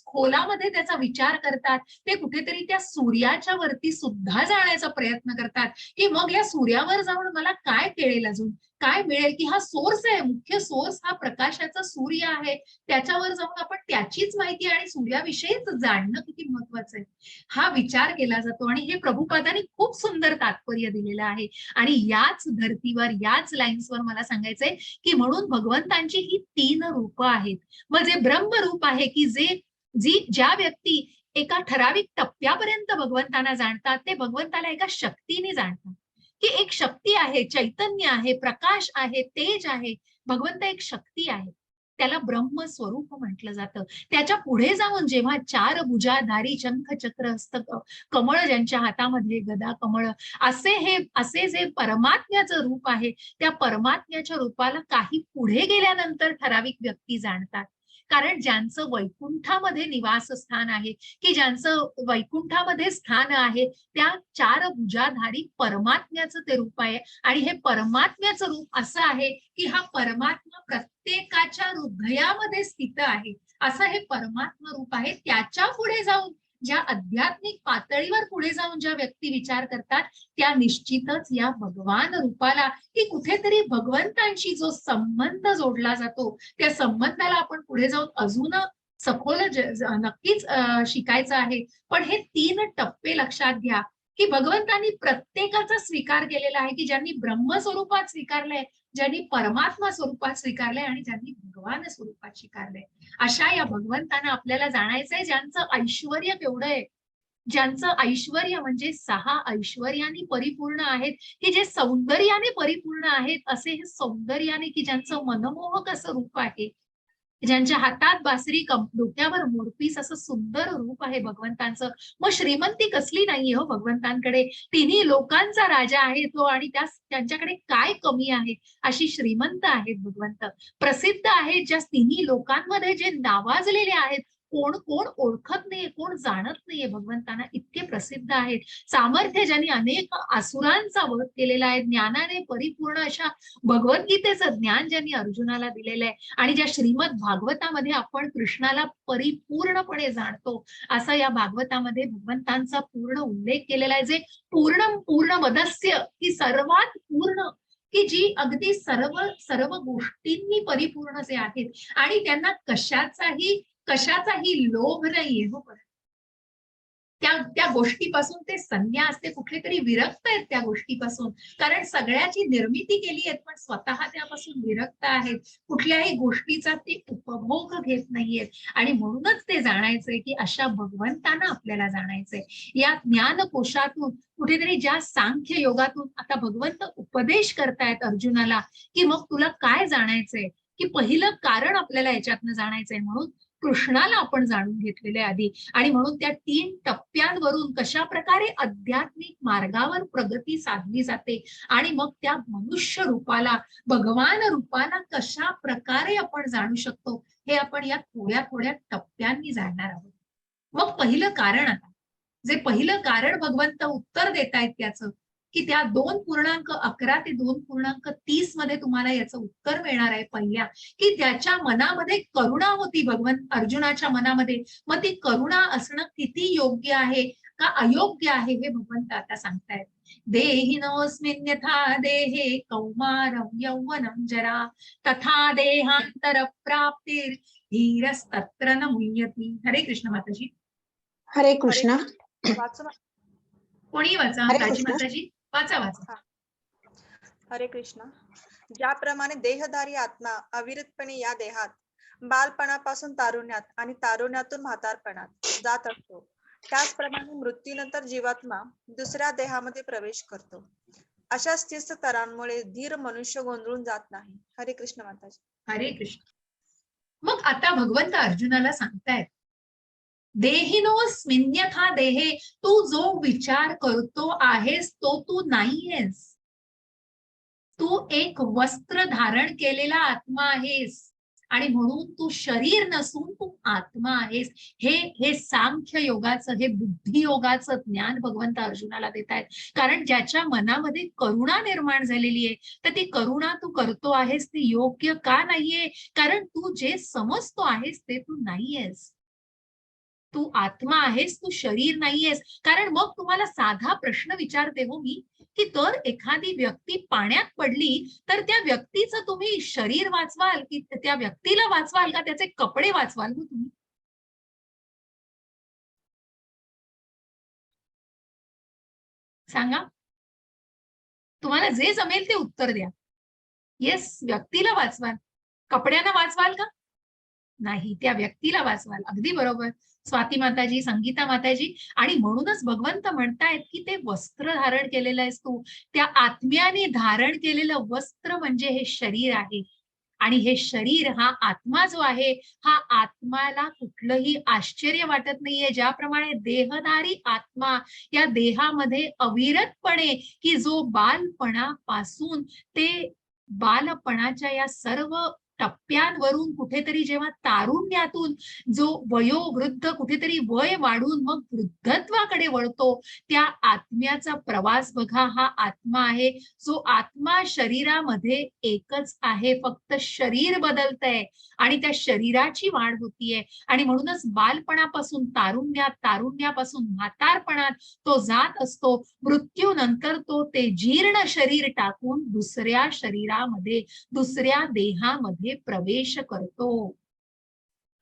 खोलामध्ये त्याचा विचार करतात ते कुठेतरी त्या सूर्याच्या वरती सुद्धा जाण्याचा प्रयत्न करतात की मग या सूर्यावर जाऊन मला काय कळेल, अजून काय मिळेल, की हा सोर्स आहे, मुख्य सोर्स हा प्रकाशाचा सूर्य आहे, त्याच्यावर जाऊन आपण त्याचीच माहिती आणि सूर्याविषयीच जाणणं किती महत्वाचं आहे हा विचार केला जातो. आणि हे प्रभुपादांनी खूप सुंदर तात्पर्य दिलेलं आहे. आणि याच धर्तीवर, याच लाईन्सवर मला सांगायचंय की म्हणून भगवंतांची ही 3 रूपं आहेत. मग जे ब्रह्मरूप आहे की ज्या व्यक्ती एका ठराविक टप्प्यापर्यंत भगवंतांना जाणतात ते भगवंताला एका शक्तीने जाणतात की एक शक्ती आहे, चैतन्य आहे, प्रकाश आहे, तेज आहे. भगवंत एक शक्ती आहे, त्याला ब्रह्मस्वरूप म्हटलं जातं. त्याच्या पुढे जाऊन जेव्हा 4 भुजाधारी, शंख चक्र हस्त कमळ ज्यांच्या हातामध्ये, गदा कमळ असे जे परमात्म्याचं रूप आहे त्या परमात्म्याच्या रूपाला काही पुढे गेल्यानंतर ठराविक व्यक्ती जाणतात. कारण ज्यांचं वैकुंठामध्ये निवासस्थान आहे की ज्यांचं वैकुंठामध्ये स्थान आहे त्या 4 भुजाधारी परमात्म्याचं ते रूप आहे. आणि हे परमात्म्याचं रूप असं आहे की हा परमात्मा प्रत्येकाच्या हृदयामध्ये स्थित आहे, असं हे परमात्मा रूप आहे. त्याच्या पुढे जाऊन ज्या आध्यात्मिक पातळीवर पुढे जाऊन ज्या व्यक्ती विचार करतात त्या निश्चितच या भगवान रूपाला, की कुठेतरी भगवंतांशी जो संबंध जोडला जातो त्या संबंधाला आपण पुढे जाऊन अजून सखोल नक्कीच शिकायचं आहे. पण हे 3 टप्पे लक्षात घ्या की भगवंतांनी प्रत्येकाचा स्वीकार केलेला आहे, की ज्यांनी ब्रह्मस्वरूपात स्वीकारलंय, ज्यांनी परमात्मा स्वरूपात स्वीकारलंय आणि ज्यांनी भगवान स्वरूपात स्वीकारलंय. अशा या भगवंतांना आपल्याला जाणायचंय ज्यांचं ऐश्वर्य केवढं आहे, ज्यांचं ऐश्वर्य म्हणजे 6 ऐश्वर्याने परिपूर्ण आहेत, की जे सौंदर्याने परिपूर्ण आहेत, असे हे सौंदर्याने की ज्यांचं मनमोहक असं रूप आहे, ज्यांच्या हातात बासरी, डोक्यावर मोरपीस, असं सुंदर रूप आहे भगवंतांचं. मग श्रीमंती कसली नाहीये हो भगवंतांकडे, तिन्ही लोकांचा राजा आहे तो आणि त्यांच्याकडे काय कमी आहे, अशी श्रीमंत आहेत भगवंत. प्रसिद्ध आहेत, ज्या तिन्ही लोकांमध्ये जे नावाजलेले आहेत कोण कोण ओळखत नाहीये, कोण जाणत नाहीये भगवंतांना, इतके प्रसिद्ध आहेत. सामर्थ्य ज्यांनी अनेक असुरांचा वध केलेला आहे, ज्ञानाने परिपूर्ण अशा भगवद्गीतेचं ज्ञान ज्यांनी अर्जुनाला दिलेलं आहे, आणि ज्या श्रीमद भागवतामध्ये आपण कृष्णाला परिपूर्णपणे जाणतो, असा या भागवतामध्ये भगवंतांचा पूर्ण उल्लेख केलेला आहे, जे पूर्ण मदस्य, की सर्वात पूर्ण, की जी अगदी सर्व सर्व गोष्टींनी परिपूर्ण जे आहेत, आणि त्यांना कशाचाही लोभ नाहीये. हो, त्या गोष्टीपासून ते संन्यास, ते कुठले तरी विरक्त आहेत त्या गोष्टीपासून, कारण सगळ्याची निर्मिती केली आहे, पण स्वतः त्यापासून विरक्त आहेत, कुठल्याही गोष्टीचा ते उपभोग घेत नाहीयेत. आणि म्हणूनच ते जाणायचंय की अशा भगवंतांना आपल्याला जाणायचंय. या ज्ञानकोशातून कुठेतरी ज्या सांख्य योगातून आता भगवंत उपदेश करतायत अर्जुनाला, की मग तुला काय जाणायचंय, की पहिलं कारण आपल्याला याच्यातनं जाणायचंय. म्हणून कृष्णाला आपण जाणून घेतलेले आधी, आणि म्हणून त्या 3 टप्प्यांवरून कशा प्रकारे आध्यात्मिक मार्गावर प्रगती साधली जाते, आणि मग त्या मनुष्य रूपाला, भगवान रूपाला कशा प्रकारे आपण जाणू शकतो, हे आपण या थोड्या थोड्या टप्प्यांनी जाणणार आहोत. मग पहिलं कारण, आता जे पहिलं कारण भगवंत उत्तर देतायत त्याचं, की त्या 2.11 ते 2.30 मध्ये तुम्हाला याचं उत्तर मिळणार आहे पहिल्या, की त्याच्या मनामध्ये करुणा होती, भगवंत अर्जुनाच्या मनामध्ये. मग ती करुणा असणं किती योग्य आहे का अयोग्य आहे, हे भगवंत आता सांगतायत. देहिनोऽस्मिन् यथा देहे कौमारं यौवनं जरा तथा देहांतर प्राप्तिर् धीरस्तत्र न मुह्यति. हरे कृष्ण माताजी. हरे कृष्ण. वाचू ना? कोणी वाचा, हरे ताजी कृष्ण. माताजी वाचा. हरे कृष्ण. ज्याप्रमाणे देहधारी आत्मा अविरतपणे या देहात बालपणापासून तारुण्यात आणि तारुण्यातून म्हातारपणात जात असतो, त्याचप्रमाणे मृत्यूनंतर जीवात्मा दुसऱ्या देहामध्ये प्रवेश करतो. अशा स्थिर स्तरांमुळे धीर मनुष्य गोंधळून जात नाही. हरे कृष्ण माताजी. हरे कृष्ण. मग आता भगवंत अर्जुनाला सांगतायत, देहिनोऽस्मिन् यथा देहे, तू जो विचार करतो आहेस तो तू नाहीयेस. तू एक वस्त्र धारण केलेला आत्मा आहेस, आणि म्हणून तू शरीर नसून तू आत्मा आहेस. हे सांख्य योगाचं, हे बुद्धी योगाचं ज्ञान भगवंत अर्जुनाला देत आहेत. कारण ज्याच्या मनामध्ये करुणा निर्माण झालेली आहे, तर ती करुणा तू करतो आहेस ती योग्य का नाहीये, कारण तू जे समजतो आहेस ते तू नाहीयेस. तू आत्मा आहेस, तू शरीर नाहीयेस. कारण मग तुम्हाला साधा प्रश्न विचारते हो मी, की तर एखादी व्यक्ती पाण्यात पडली, तर त्या व्यक्तीचं तुम्ही शरीर वाचवाल, की त्या व्यक्तीला वाचवाल, का त्याचे कपडे वाचवाल हो तुम्ही? सांगा, तुम्हाला जे जमेल ते उत्तर द्या. येस, व्यक्तीला वाचवाल. कपड्यांना वाचवाल का? नाही, त्या व्यक्तीला वाचवाल. अगदी बरोबर स्वाती माताजी, संगीता माताजी. आणि म्हणूनच भगवंत म्हणतायत की ते वस्त्र धारण केलेलं आहेस तू. त्या आत्म्याने धारण केलेलं वस्त्र म्हणजे हे शरीर आहे, आणि हे शरीर, हा आत्मा जो आहे, हा आत्माला कुठलंही आश्चर्य वाटत नाहीये. ज्याप्रमाणे देहधारी आत्मा या देहामध्ये अविरतपणे, की जो बालपणापासून ते बालपणाच्या या सर्व टप्प्यांवरून कुठेतरी जेव्हा तारुण्यातून जो वयोवृद्ध कुठेतरी वय वाढून मग वृद्धत्वाकडे वळतो, त्या आत्म्याचा प्रवास बघा. हा आत्मा आहे, जो आत्मा शरीरामध्ये एकच आहे, फक्त शरीर बदलतंय आणि त्या शरीराची वाढ होतीये. आणि म्हणूनच बालपणापासून तारुण्यात, तारुण्यापासून म्हातारपणात तो जात असतो. मृत्यूनंतर तो ते जीर्ण शरीर टाकून दुसऱ्या शरीरामध्ये, दुसऱ्या देहामध्ये प्रवेश करतो.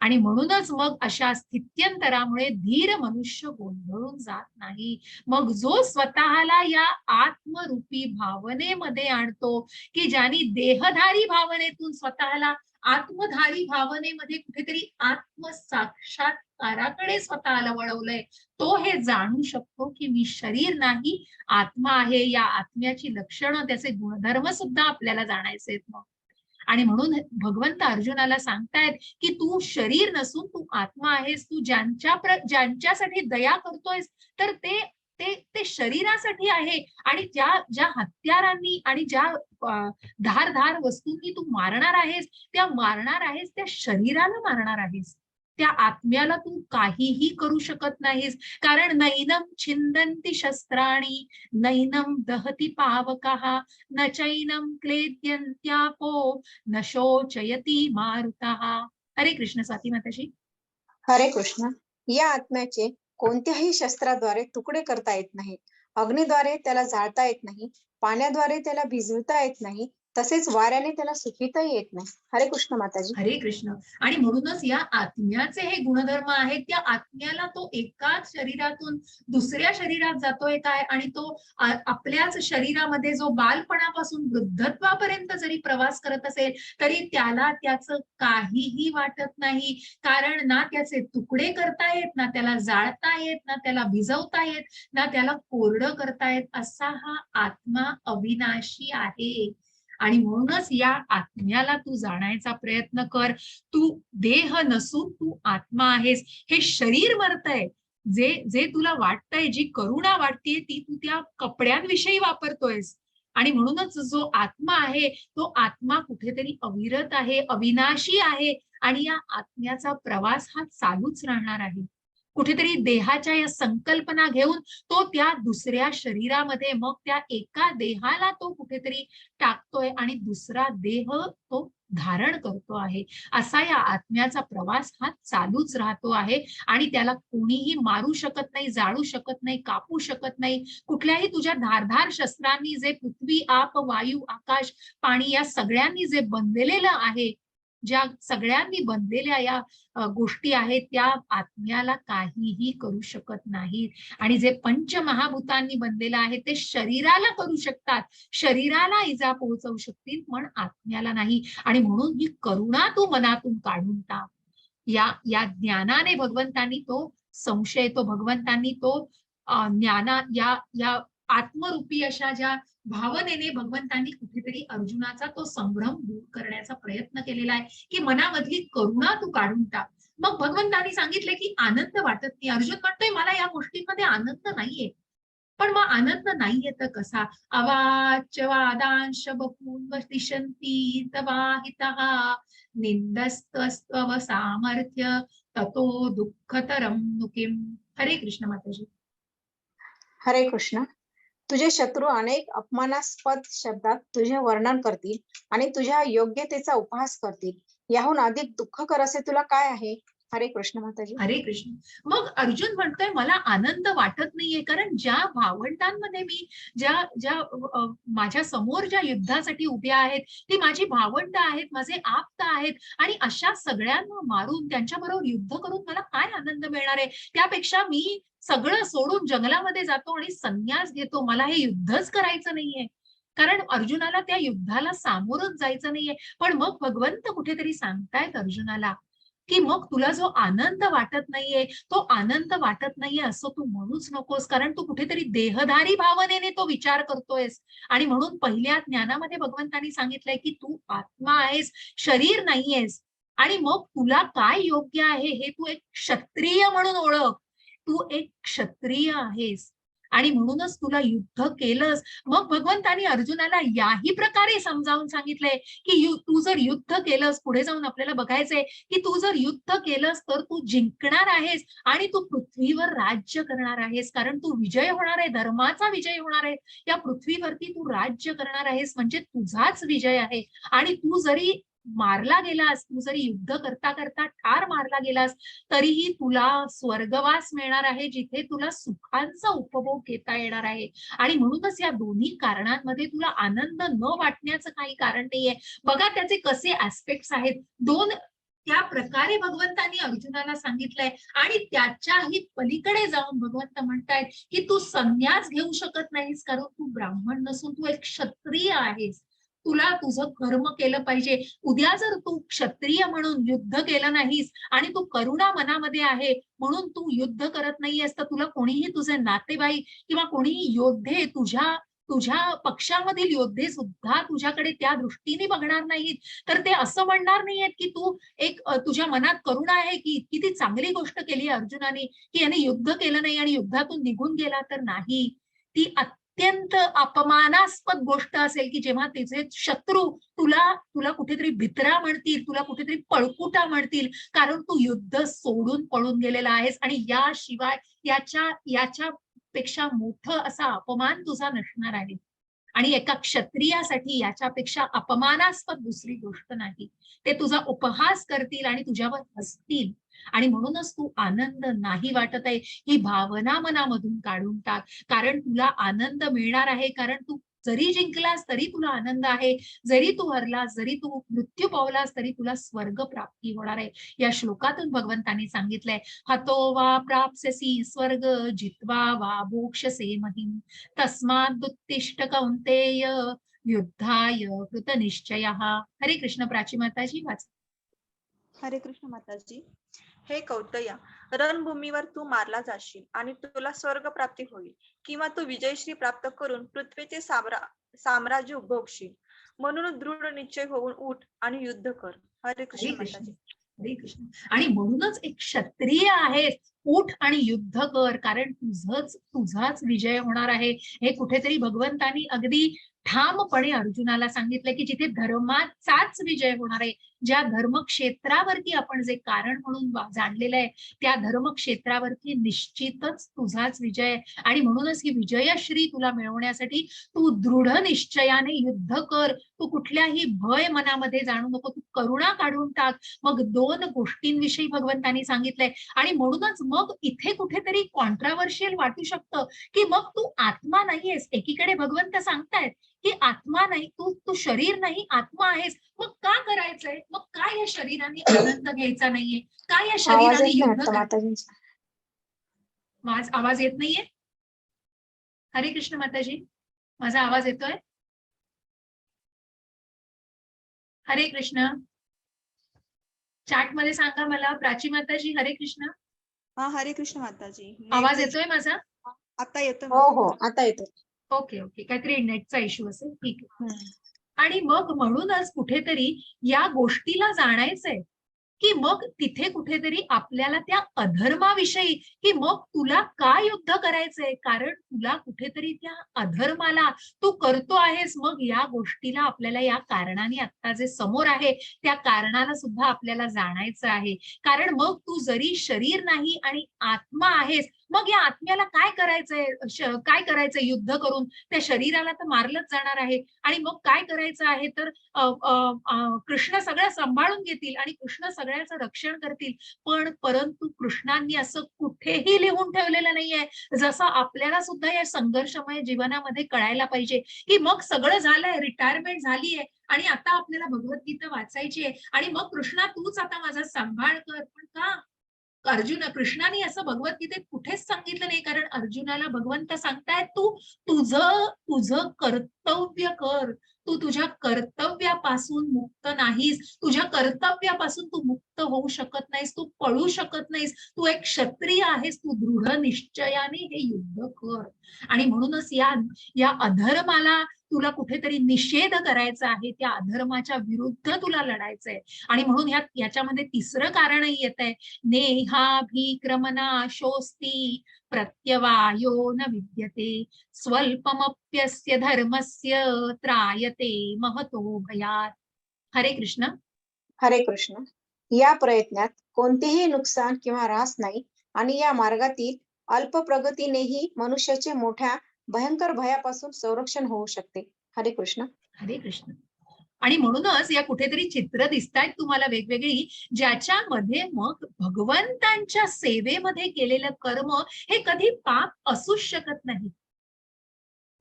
आणि म्हणूनच मग अशा स्थित्यंतरामुळे धीर मनुष्य गोंधळून जात नाही. मग जो स्वतःला या आत्मरूपी भावनेमध्ये आणतो, की ज्यांनी देहधारी भावनेतून स्वतःला आत्मधारी भावनेमध्ये कुठेतरी आत्मसाक्षात्काराकडे स्वतःला वळवलंय, तो हे जाणू शकतो की मी शरीर नाही, आत्मा आहे. या आत्म्याची लक्षणं, त्याचे गुणधर्म सुद्धा आपल्याला जाणायचे आहेत मग. आणि म्हणून भगवंत अर्जुनाला सांगतायत की तू शरीर नसून तू आत्मा आहेस. तू ज्यांच्यासाठी दया करतोयस, तर ते शरीरासाठी आहे. आणि ज्या हत्यारांनी आणि ज्या धारदार वस्तूंनी तू मारणार आहेस, त्या शरीराला मारणार आहेस. त्या आत्म्याला तू काहीही करू शकत नाहीस, कारण नैनम छिंदन्ति शस्त्राणि, नैनम दहति पावकः, न चैनम क्लेद्यन्त्यापो, न शोचयति मारुतः. हरे कृष्ण. स्वाती माताजी. हरे कृष्ण. या आत्म्याचे कोणत्याही शस्त्राद्वारे तुकडे करता येत नाही. अग्नीद्वारे त्याला जाळता येत नाही, पाण्याद्वारे त्याला भिजवता येत नाही, तसेच वाऱ्याने त्याला सुकविताही येत नाही. हरे कृष्ण माताजी. हरे कृष्ण. आणि म्हणूनच या आत्म्याचे हे गुणधर्म आहेत. त्या आत्म्याला तो एकाच शरीरातून दुसऱ्या शरीरात जातोय काय, आणि तो आपल्याच शरीरामध्ये जो बालपणापासून वृद्धत्वापर्यंत जरी प्रवास करत असेल तरी त्याला त्याचं काहीही वाटत नाही, कारण ना त्याचे तुकडे करता येत, ना त्याला जाळता येत, ना त्याला भिजवता येत, ना त्याला कोरडं करता येत, असा हा आत्मा अविनाशी आहे. आणि म्हणूनच या आत्म्याला तू जाणायचा प्रयत्न कर. तू देह नसून तू आत्मा आहेस. हे शरीर मरतय, जे जे तुला वाटतंय, जी करुणा वाटतेय ती तू त्या कपड्यांविषयी वापरतोयस. आणि म्हणूनच जो आत्मा आहे तो आत्मा कुठेतरी अविरत आहे, अविनाशी आहे, आणि या आत्म्याचा प्रवास हा चालूच राहणार आहे. कुठेतरी देहाच्या या संकल्पना घेऊन तो त्या दुसऱ्या शरीरामध्ये, मग त्या एका देहाला तो कुठेतरी टाकतोय आणि दुसरा देह तो धारण करतो आहे. असा या आत्म्याचा प्रवास हा चालूच राहतो आहे. आणि त्याला कोणीही मारू शकत नाही, जाळू शकत नाही, कापू शकत नाही. कुठल्याही तुझ्या धारधार शस्त्रांनी जे पृथ्वी, आप, वायू, आकाश, पाणी या सगळ्यांनी जे बनलेलं आहे, ज्या सगळ्यांनी बनलेल्या या गोष्टी आहेत, त्या आत्म्याला काहीही करू शकत नाहीत. आणि जे पंचमहाभूतांनी बनलेलं आहे ते शरीराला करू शकतात, शरीराला इजा पोहोचवू शकतील, पण आत्म्याला नाही. आणि म्हणून ही करुणा तू मनातून काढून टाक. या ज्ञानाने भगवंतांनी तो संशय, तो भगवंतांनी तो ज्ञाना या आत्मरूपी अशा ज्या भावनेने भगवंतांनी कुठेतरी अर्जुनाचा तो संभ्रम दूर करण्याचा प्रयत्न केलेला आहे, की मनामधली करुणा तू काढून टाक. मग भगवंतांनी सांगितले की आनंद वाटत नाही. अर्जुन म्हणतोय मला या गोष्टींमध्ये आनंद नाहीये. पण मग आनंद नाहीये तर कसा? अवाच वादांश बहून वतिष्ठन्ति तवाहितः, निंदस्तस्त्वव सामर्थ्य ततो दुःखतरं नु किम्. हरे कृष्ण माताजी. हरे कृष्ण. तुझे शत्रू अनेक अपमानास्पद शब्दात तुझे वर्णन करतील आणि तुझ्या योग्यतेचा उपहास करतील. याहून अधिक दुःखकर असे तुला काय आहे? हरे कृष्ण माताजी. हरे कृष्ण. मग अर्जुन म्हणतोय मला आनंद वाटत नाहीये, कारण ज्या भावंडांमध्ये मी ज्या माझ्या समोर ज्या युद्धासाठी उभ्या आहेत ती माझी भावंड आहेत, माझे आप्त आहेत, आणि अशा सगळ्यांना मारून त्यांच्याबरोबर युद्ध करून मला काय आनंद मिळणार आहे? त्यापेक्षा मी सगळं सोडून जंगलामध्ये जातो आणि संन्यास घेतो. मला हे युद्धच करायचं नाहीये, कारण अर्जुनाला त्या युद्धाला सामोरच जायचं नाहीये. पण मग भगवंत कुठेतरी सांगतायत अर्जुनाला की मग तुला जो आनंद वाटत नाहीये तो आनंद वाटत नाहीये असं तू म्हणूच नकोस, कारण तू कुठेतरी देहधारी भावनेने तो विचार करतोयस. आणि म्हणून पहिल्या ज्ञानामध्ये भगवंतांनी सांगितलंय की तू आत्मा आहेस, शरीर नाहीयेस. आणि मग तुला काय योग्य आहे हे तू एक क्षत्रिय म्हणून ओळख. तू एक क्षत्रिय आहेस आणि म्हणूनच तुला युद्ध केलंस. मग भगवंतांनी अर्जुनाला याही प्रकारे समजावून सांगितलंय की तू जर युद्ध केलंस, पुढे जाऊन आपल्याला बघायचंय की तू जर युद्ध केलंस तर तू जिंकणार आहेस आणि तू पृथ्वीवर राज्य करणार आहेस, कारण तू विजय होणार आहे, धर्माचा विजय होणार आहे. या पृथ्वीवरती तू राज्य करणार आहेस, म्हणजे तुझाच विजय आहे. आणि तू जरी मारला गेलास, तू जरी युद्ध करता करता ठार मारला गेलास तरीही तुला स्वर्गवास मिळणार आहे, जिथे तुला सुखांचा उपभोग घेता येणार आहे. आणि म्हणूनच या दोन्ही कारणांमध्ये तुला आनंद न वाटण्याचं काही कारण नाहीये. बघा त्याचे कसे ऍस्पेक्ट्स आहेत. दोन त्या प्रकारे भगवंतांनी अर्जुनाला सांगितलंय. आणि त्याच्याही पलीकडे जाऊन भगवंत म्हणतायत की तू संन्यास घेऊ शकत नाहीस, कारण तू ब्राह्मण नसून तू एक क्षत्रिय आहेस. तुला तुझं कर्म केलं पाहिजे. उद्या जर तू क्षत्रिय म्हणून युद्ध केलं नाहीस आणि तू करुणा मनामध्ये आहे म्हणून तू युद्ध करत नाहीयेस, तर तुला कोणीही तुझे नातेवाईक किंवा कोणीही योद्धे, तुझ्या पक्षामधील योद्धे सुद्धा तुझ्याकडे त्या दृष्टीने बघणार नाहीत. तर ते असं म्हणणार नाहीयेत की तू तुझ्या मनात करुणा आहे की किती चांगली गोष्ट केली अर्जुनाने की याने युद्ध केलं नाही आणि युद्धातून निघून गेला, तर नाही. ती अत्यंत अपमानास्पद गोष्ट असेल की जेव्हा तिचे शत्रू तुला तुला कुठेतरी भित्रा म्हणतील, तुला कुठेतरी पळकुटा म्हणतील, कारण तू युद्ध सोडून पळून गेलेला आहेस आणि याशिवाय याच्या पेक्षा मोठं असा अपमान तुझा नसणार आहे. आणि एका क्षत्रियासाठी याच्यापेक्षा अपमानास्पद दुसरी गोष्ट नाही. ते तुझा उपहास करतील आणि तुझ्यावर हसतील. आणि म्हणूनच तू आनंद नाही वाटत आहे ही भावना मनामधून काढून टाक. कारण तुला आनंद मिळणार आहे, कारण तू जरी जिंकलास तरी तुला आनंद आहे, जरी तू हरलास, जरी तू मृत्यू पावलास तरी तुला स्वर्ग प्राप्ती होणार आहे. या श्लोकातून भगवंतांनी सांगितलंय, हतो वा प्राप्स्यसि स्वर्ग जित्वा वा भोक्ष्यसे महिम तस्मादुत्तिष्ठ कौन्तेय युद्धाय कृतनिश्चयः. हरे कृष्ण. प्राची माताजी वाच. हरे कृष्ण माताजी. हे कौतया, रणभूमीवर तू मारला जाशील आणि तुला स्वर्ग प्राप्ती होईल, किंवा तू विजयश्री प्राप्त करून पृथ्वीचे साम्राज्य भोगशील. म्हणून दृढ निश्चय होऊन उठ आणि युद्ध कर. हरे कृष्ण हरे कृष्ण. माताजी. हरे कृष्ण. आणि म्हणूनच एक क्षत्रिय आहेस, उठ आणि युद्ध कर, कारण तुझाच विजय होणार आहे. हे कुठेतरी भगवंतांनी अगदी ठामपणे अर्जुनाला सांगितलं की जिथे धर्माचाच विजय होणार आहे, ज्या धर्मक्षेत्रावरती आपण जे कारण म्हणून जाणलेलं आहे त्या धर्मक्षेत्रावरती निश्चितच तुझाच विजय आहे. आणि म्हणूनच ही विजयश्री तुला मिळवण्यासाठी तू दृढ निश्चयाने युद्ध कर. तू कुठल्याही भय मनामध्ये जाणू नको, तू करुणा काढून टाक. मग दोन गोष्टींविषयी भगवंतांनी सांगितलंय. आणि म्हणूनच मग इथे कुठेतरी कॉन्ट्राव्हर्शियल वाटू शकतं की मग तू आत्मा नाहीयेस. एकीकडे भगवंत सांगतायत की आत्मा नाही, तू शरीर नाही, आत्मा आहेस. मग का करायचंय? मग काय या शरीराने आनंद घ्यायचा नाहीये? काय या आवाज शरीराने येत नाही युद्ध वाटतं माताजींचा. माझा आवाज येत नाहीये? हरे कृष्ण माताजी, माझा आवाज येतोय? हरे कृष्ण. चॅट मध्ये सांगा मला. प्राची माताजी, हरे कृष्ण. हा हरे कृष्ण माताजी. आवाज येतोय माझा? आता येतोय हो हो, आता येतो. ओके ओके, काहीतरी नेटचा इश्यू असेल. ठीक आहे. माताजी. आणि मग म्हणूनच कुठेतरी या गोष्टीला जाणायचंय की मग तिथे कुठेतरी आपल्याला त्या अधर्माविषयी की मग तुला का युद्ध करायचंय, कारण तुला कुठेतरी त्या अधर्माला तू करतो आहेस. मग या गोष्टीला आपल्याला या कारणाने आता जे समोर आहे त्या कारणाला सुद्धा आपल्याला जाणायचं आहे. कारण मग तू जरी शरीर नाही आणि आत्मा आहेस, मग या आत्म्याला काय करायचंय युद्ध करून? त्या शरीराला तर मारलंच जाणार आहे. आणि मग काय करायचं आहे तर कृष्ण सगळं सांभाळून घेतील आणि कृष्ण सगळ्याचं रक्षण करतील. परंतु कृष्णांनी असं कुठेही लिहून ठेवलेलं नाहीये, जसं आपल्याला सुद्धा या संघर्षमय जीवनामध्ये कळायला पाहिजे की मग सगळं झालंय, रिटायरमेंट झालीये आणि आता आपल्याला भगवद्गीता वाचायची आहे आणि मग कृष्णा तूच आता माझा सांभाळ कर. पण का? कृष्णाने असं भगवद्गीतेत कुठेच सांगितलं नाही. कारण अर्जुनाला भगवंत सांगतायत तू तुझं कर्तव्य कर. तू तुझ्या कर्तव्यापासून मुक्त नाहीस. तुझ्या कर्तव्यापासून तू मुक्त होऊ शकत नाहीस. तू पळू शकत नाहीस. तू एक क्षत्रिय आहेस. तू दृढ निश्चयाने हे युद्ध कर. आणि म्हणूनच या अधर्माला तुला कुठेतरी निषेध करायचा आहे. त्या अधर्माच्या विरुद्ध तुला लढायचंय. आणि म्हणून याच्यामध्ये तिसरं कारणही येत आहे, नेहाभिक्रमनाशोस्ति प्रत्यवायो न विद्यते स्वल्पमप्यस्य धर्मस्य त्रायते महतो भयात. हरे कृष्ण. हरे कृष्ण. या प्रयत्नात कोणतेही नुकसान किंवा ऱ्हास नाही आणि या मार्गातील अल्प प्रगतीनेही मनुष्याचे मोठ्या भयंकर भयापासून संरक्षण होऊ शकते. हरे कृष्ण. हरे कृष्ण. आणि म्हणूनच या कुठेतरी चित्र दिसतायत तुम्हाला वेगवेगळी, ज्याच्यामध्ये मग भगवंतांच्या सेवेमध्ये केलेलं कर्म हे कधी पाप असूच शकत नाही.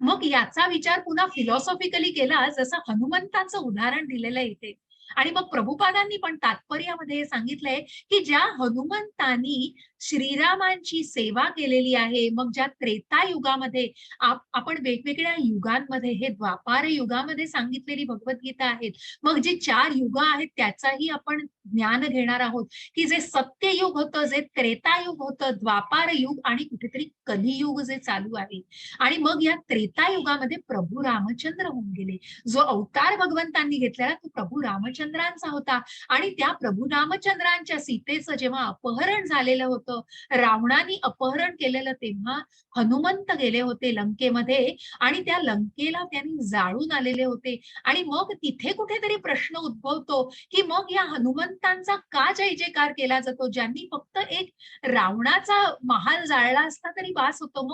मग याचा विचार पुन्हा फिलॉसॉफिकली केला, जसं हनुमंताचं उदाहरण दिलेलं आहे इथे. आणि मग प्रभुपादांनी पण तात्पर्यामध्ये हे सांगितलंय की ज्या हनुमंतांनी श्रीरामांची सेवा केलेली आहे, मग ज्या त्रेता युगामध्ये आपण वेगवेगळ्या युगांमध्ये, हे द्वापार युगामध्ये सांगितलेली भगवद्गीता आहेत, मग जे 4 युग आहेत त्याचाही आपण ज्ञान घेणार आहोत की जे सत्ययुग होतं, जे त्रेतायुग होतं, द्वापार युग आणि कुठेतरी कलियुग जे चालू आहे. आणि मग या त्रेतायुगामध्ये प्रभू रामचंद्र होऊन गेले. जो अवतार भगवंतांनी घेतलेला तो प्रभू रामचंद्रांचा होता. आणि त्या प्रभू रामचंद्रांच्या सीतेचं जेव्हा अपहरण झालेलं होतं, रावणाने अपहरण केलेलं, तेव्हा हनुमंत गेले होते लंकेमध्ये आणि त्या लंकेला त्यांनी जाळून आलेले होते. आणि मग तिथे कुठेतरी प्रश्न उद्भवतो की मग या हनुमंतांचा का जय जयकार केला जातो, ज्यांनी फक्त एक रावणाचा महाल जाळला असता तरी बास होतो.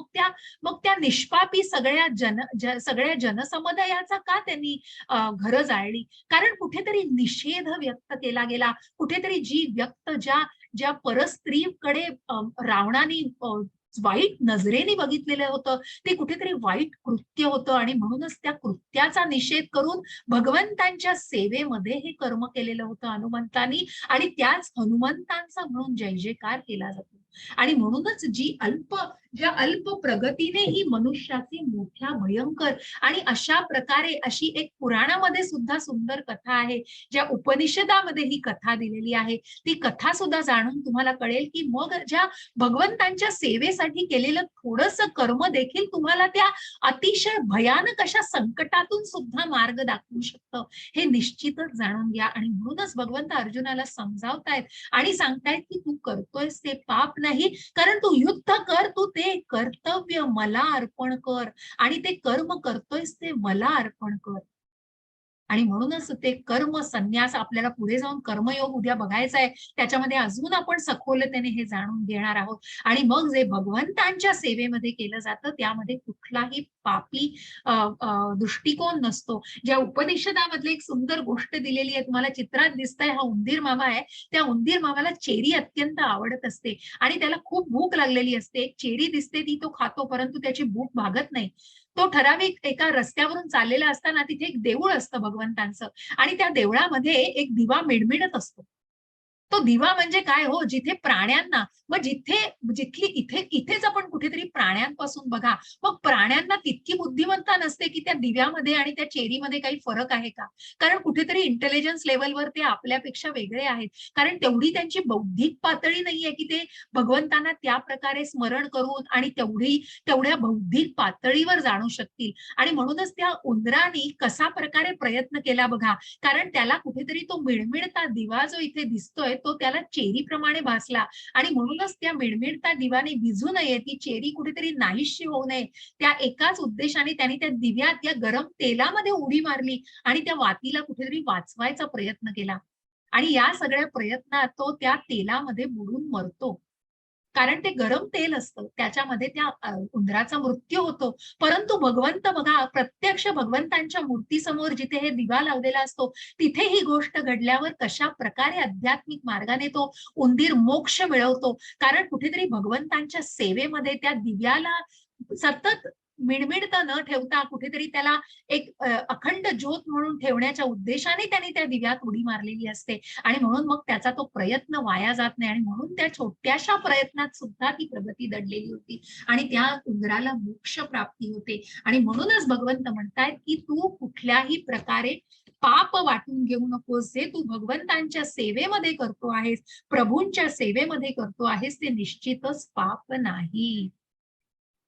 मग त्या निष्पापी सगळ्या जनसमुदायाचा का त्यांनी घरं जाळली. कारण कुठेतरी निषेध व्यक्त केला गेला. कुठेतरी जी व्यक्त ज्या परस्त्रीकडे रावणाने वाईट नजरेने बघितलेलं होतं, ते कुठेतरी वाईट कृत्य होतं. आणि म्हणूनच त्या कृत्याचा निषेध करून भगवंतांच्या सेवेमध्ये हे कर्म केलेलं होतं हनुमंतांनी. आणि त्याच हनुमंतांचा म्हणून जय जयकार केला जातो. आणि म्हणूनच ज्या अल्प प्रगतीने ही मनुष्याची मोठ्या भयंकर आणि अशा प्रकारे अशी एक पुराणामध्ये सुद्धा सुंदर कथा आहे, ज्या उपनिषदामध्ये ही कथा दिलेली आहे. ती कथा सुद्धा जाणून तुम्हाला कळेल की मग ज्या भगवंतांच्या सेवेसाठी केलेलं थोडंसं कर्म देखील तुम्हाला त्या अतिशय भयानक अशा संकटातून सुद्धा मार्ग दाखवू शकतं, हे निश्चितच जाणून घ्या. आणि म्हणूनच भगवंत अर्जुनाला समजावतायत आणि सांगतायत की तू करतोयस ते पाप नाही, कारण तू युद्ध कर, तू ते कर्तव्य मला अर्पण कर आणि ते कर्म करतोयस ते मला अर्पण कर. आणि म्हणूनच ते कर्म संन्यास आपल्याला पुढे जाऊन कर्मयोग उद्या बघायचा आहे, त्याच्यामध्ये अजून आपण सखोलतेने हे जाणून घेणार आहोत. आणि मग जे भगवंतांच्या सेवेमध्ये केलं जातं त्यामध्ये कुठलाही पापी दृष्टिकोन नसतो. ज्या उपनिषदामधली एक सुंदर गोष्ट दिलेली आहे, तुम्हाला चित्रात दिसतंय, हा उंदीर मामा आहे. त्या उंदीर मामाला चेरी अत्यंत आवडत असते आणि त्याला खूप भूक लागलेली असते. एक चेरी दिसते ती तो खातो, परंतु त्याची भूक भागत नाही. तो ठराविक एका रस्त्यावरून चाललेला असताना तिथे एक देऊळ असतं भगवंतांचं आणि त्या देवळामध्ये एक दिवा मिळमिळत असतो. तो दिवा म्हणजे काय हो, जिथे प्राण्यांना मग इथेच आपण कुठेतरी प्राण्यांपासून बघा, मग प्राण्यांना तितकी बुद्धिमत्ता नसते की त्या दिव्यामध्ये आणि त्या चेरीमध्ये काही फरक आहे का? कारण कुठेतरी इंटेलिजन्स लेवलवर ते आपल्यापेक्षा वेगळे आहेत. कारण तेवढी त्यांची बौद्धिक पातळी नाहीये की ते भगवंतांना त्या प्रकारे स्मरण करून आणि तेवढ्या बौद्धिक पातळीवर जाणू शकतील. आणि म्हणूनच त्या उंदराने कसा प्रकारे प्रयत्न केला बघा, कारण त्याला कुठेतरी तो मिळमिळता दिवा जो इथे दिसतोय तो त्याला चेरीप्रमाणे भासला आणि म्हणूनच त्या मिळमिळता दिवाने विझू नये, ती चेरी कुठेतरी नाहीशी होऊ नये, त्या एकाच उद्देशाने त्यांनी त्या दिव्यात या गरम तेलामध्ये उडी मारली आणि त्या वातीला कुठेतरी वाचवायचा प्रयत्न केला. आणि या सगळ्या प्रयत्नात तो त्या तेलामध्ये बुडून मरतो. कारण ते गरम तेल असतं, त्याच्यामध्ये त्या उंदराचा मृत्यू होतो. परंतु भगवंत बघा, प्रत्यक्ष भगवंतांच्या मूर्तीसमोर जिथे हे दिवा लावलेला असतो, तिथे ही गोष्ट घडल्यावर कशा प्रकारे आध्यात्मिक मार्गाने तो उंदीर मोक्ष मिळवतो. कारण कुठेतरी भगवंतांच्या सेवेमध्ये त्या दिव्याला सतत मिणमिणता न ठेवता कुठेतरी त्याला एक अखंड ज्योत म्हणून ठेवण्याच्या उद्देशाने त्यांनी त्या दिव्यात उडी मारलेली असते. आणि म्हणून मग त्याचा तो प्रयत्न वाया जात नाही आणि म्हणून त्या छोट्याशा प्रयत्नात सुद्धा ती प्रगती दडलेली होती आणि त्या उंदराला मोक्ष प्राप्ती होते. आणि म्हणूनच भगवंत म्हणतायत की तू कुठल्याही प्रकारे पाप वाटून घेऊ नकोस. जे तू भगवंतांच्या सेवेमध्ये करतो आहेस, प्रभूंच्या सेवेमध्ये करतो आहेस, ते निश्चितच पाप नाही.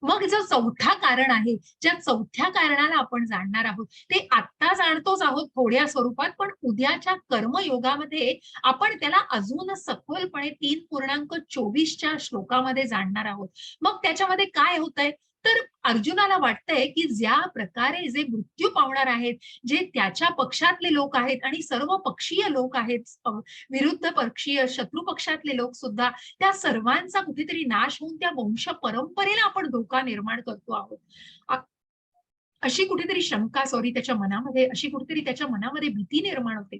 मग जो चौथा कारण आहे, ज्या चौथ्या कारणाला आपण जाणणार आहोत, ते आत्ता जाणतोच आहोत थोड्या स्वरूपात, पण उद्याच्या कर्मयोगामध्ये आपण त्याला अजून सखोलपणे 3.24 श्लोकामध्ये जाणणार आहोत. मग त्याच्यामध्ये काय होतंय, तर अर्जुनाला वाटतंय की ज्या प्रकारे जे मृत्यू पावणार आहेत, जे त्याच्या पक्षातले लोक आहेत आणि सर्व पक्षीय लोक आहेत, विरुद्ध पक्षीय शत्रू पक्षातले लोक सुद्धा, त्या सर्वांचा कुठेतरी नाश होऊन त्या वंश परंपरेला आपण धोका निर्माण करतो आहोत. अशी कुठेतरी शंका अशी कुठेतरी त्याच्या मनामध्ये भीती निर्माण होते.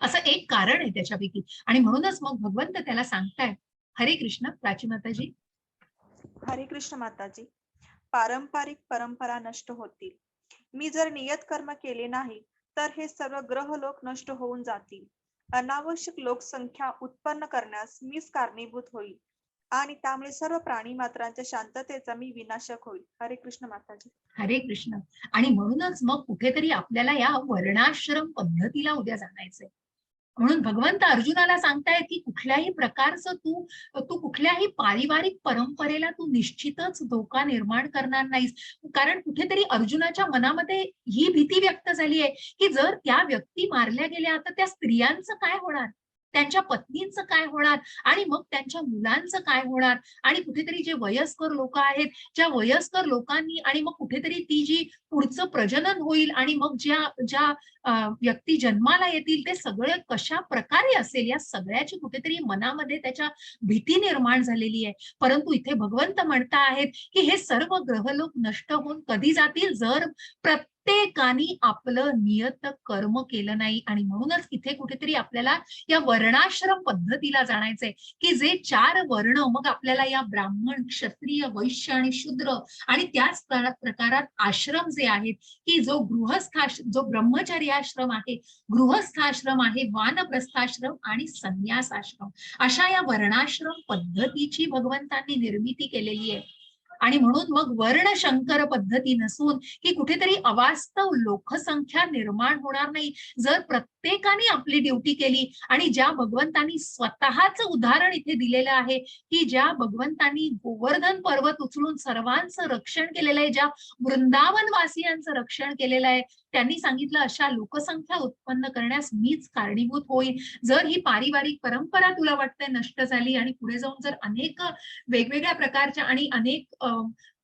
असं एक कारण आहे त्याच्यापैकी. आणि म्हणूनच मग भगवंत त्याला सांगतायत, हरे कृष्ण. प्राची माताजी. हरे कृष्ण माताजी. पारंपरिक परंपरा नष्ट होतील. मी जर नियत कर्म केले नाही तर हे सर्व ग्रह लोक नष्ट होऊन जातील. अनावश्यक लोकसंख्या उत्पन्न करण्यास मीच कारणीभूत होईल आणि त्यामुळे सर्व प्राणी मात्रांच्या शांततेचा मी विनाशक होईल. हरे कृष्ण माताजी. हरे कृष्ण. आणि म्हणूनच मग कुठेतरी आपल्याला या वर्णाश्रम पद्धतीला उद्या जाणायचंय. म्हणून भगवंत अर्जुनाला सांगतायत की कुठल्याही प्रकारचं तू कुठल्याही पारिवारिक परंपरेला तू निश्चितच धोका निर्माण करणार नाहीस. कारण कुठेतरी अर्जुनाच्या मनामध्ये ही भीती व्यक्त झाली आहे की जर त्या व्यक्ती मारल्या गेल्या तर त्या स्त्रियांचं काय होणार, त्यांच्या पत्नींचं काय होणार, आणि मग त्यांच्या मुलांचं काय होणार, आणि कुठेतरी जे वयस्कर लोक आहेत, ज्या वयस्कर लोकांनी, आणि मग कुठेतरी ती जी पुढचं प्रजनन होईल, आणि मग ज्या ज्या व्यक्ती जन्माला येतील ते सगळे कशा प्रकारे असेल, या सगळ्याची कुठेतरी मनामध्ये त्याच्या भीती निर्माण झालेली आहे. परंतु इथे भगवंत म्हणता आहेत की हे सर्व ग्रहलोक नष्ट होऊन कधी जातील, जर प्रत्येकाने आपलं नियत कर्म केलं नाही. आणि म्हणूनच इथे कुठेतरी आपल्याला या वर्णाश्रम पद्धतीला जाणायचंय की जे 4 वर्ण, मग आपल्याला या ब्राह्मण, क्षत्रिय, वैश्य आणि शूद्र, आणि त्याच प्रकारात आश्रम जे आहेत की जो जो ब्रह्मचर्य आश्रम आहे, गृहस्थाश्रम आहे, वानप्रस्थाश्रम आणि संन्यासाश्रम, अशा या वर्णाश्रम पद्धतीची भगवंतांनी निर्मिती केलेली आहे. आणि म्हणून मग वर्णशंकर पद्धती नसून की कुठेतरी अवास्तव लोकसंख्या निर्माण होणार नाही. जर प्रत्येकाने आपली ड्युटी केली, आणि ज्या भगवंतांनी स्वतःच उदाहरण इथे दिलेलं आहे की ज्या भगवंतांनी गोवर्धन पर्वत उचलून सर्वांचं रक्षण केलेलं आहे, ज्या वृंदावनवासियांचं रक्षण केलेलं आहे, त्यांनी सांगितलं अशा लोकसंख्या उत्पन्न करण्यास मीच कारणीभूत होईल. जर ही पारिवारिक परंपरा तुला वाटतंय नष्ट झाली, आणि पुढे जाऊन जर अनेक वेगवेगळ्या प्रकारच्या आणि अनेक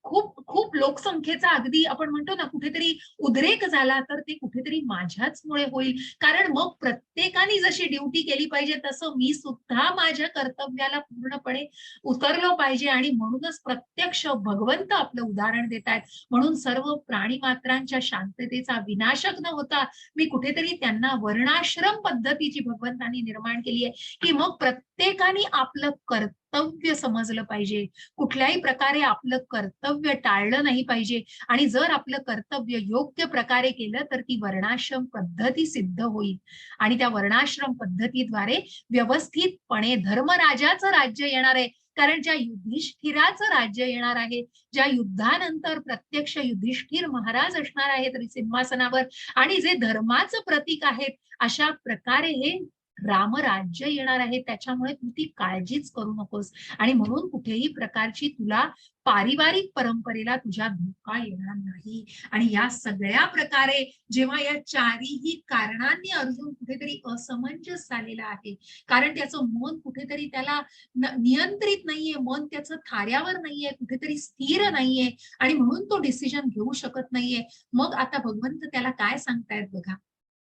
खूप खूप लोकसंख्येचा अगदी आपण म्हणतो ना कुठेतरी उद्रेक झाला, तर ते कुठेतरी माझ्याचमुळे होईल. कारण मग प्रत्येकाने जशी ड्युटी केली पाहिजे तसं मी सुद्धा माझ्या कर्तव्याला पूर्णपणे उतरलो पाहिजे. आणि म्हणूनच प्रत्यक्ष भगवंत आपलं उदाहरण देत आहेत. म्हणून सर्व प्राणी मात्रांच्या शांततेचा विनाशक न होता मी कुठेतरी त्यांना वर्णाश्रम पद्धतीची भगवंतांनी निर्माण केली आहे की मग प्रत्येकाने आपलं कर्तव्य समजलं पाहिजे, कुठल्याही प्रकारे आपलं कर्तव्य टाळलं नाही पाहिजे. आणि जर आपलं कर्तव्य योग्य प्रकारे केलं तर ती वर्णाश्रम पद्धती सिद्ध होईल. आणि त्या वर्णाश्रम पद्धतीद्वारे व्यवस्थितपणे धर्मराजाचं राज्य येणार आहे. कारण ज्या युधिष्ठिराचं राज्य येणार आहे, ज्या युद्धानंतर प्रत्यक्ष युधिष्ठिर महाराज असणार आहेत सिंहासनावर, आणि जे धर्माचं प्रतीक आहेत, अशा प्रकारे हे रामराज्य येणार आहे. त्याच्यामुळे तू ती काळजीच करू नकोस. आणि म्हणून कुठेही प्रकारची तुला पारिवारिक परंपरेला तुझ्या धोका येणार नाही. आणि या सगळ्या प्रकारे जेव्हा या चारीही कारणांनी अर्जुन कुठेतरी असमंजस झालेला आहे, कारण त्याचं मन कुठेतरी त्याला नियंत्रित नाहीये, मन त्याचं थाऱ्यावर नाहीये, कुठेतरी स्थिर नाहीये, आणि म्हणून तो डिसिजन घेऊ शकत नाहीये. मग आता भगवंत त्याला काय सांगतायत बघा,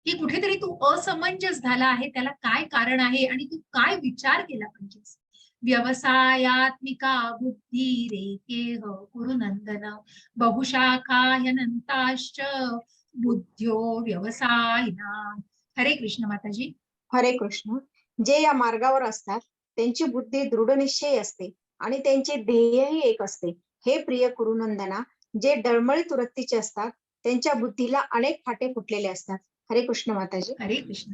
की कुठेतरी तू असमंजस झाला आहे, त्याला काय कारण आहे आणि तू काय विचार केला पाहिजेस. व्यवसायात्मिका बुद्धी रेकेह कुरुनंदन बहुशाखा ह्यनंताश्च बुद्ध्यो व्यवसायिना. हरे कृष्ण माताजी. हरे कृष्ण. जे या मार्गावर असतात त्यांची बुद्धी दृढनिश्चयी असते आणि त्यांचे ध्येयही एक असते. हे प्रिय कुरुनंदना, जे डळमळीत वृत्तीचे असतात त्यांच्या बुद्धीला अनेक फाटे फुटलेले असतात. हरे कृष्ण माताजी. हरे कृष्ण.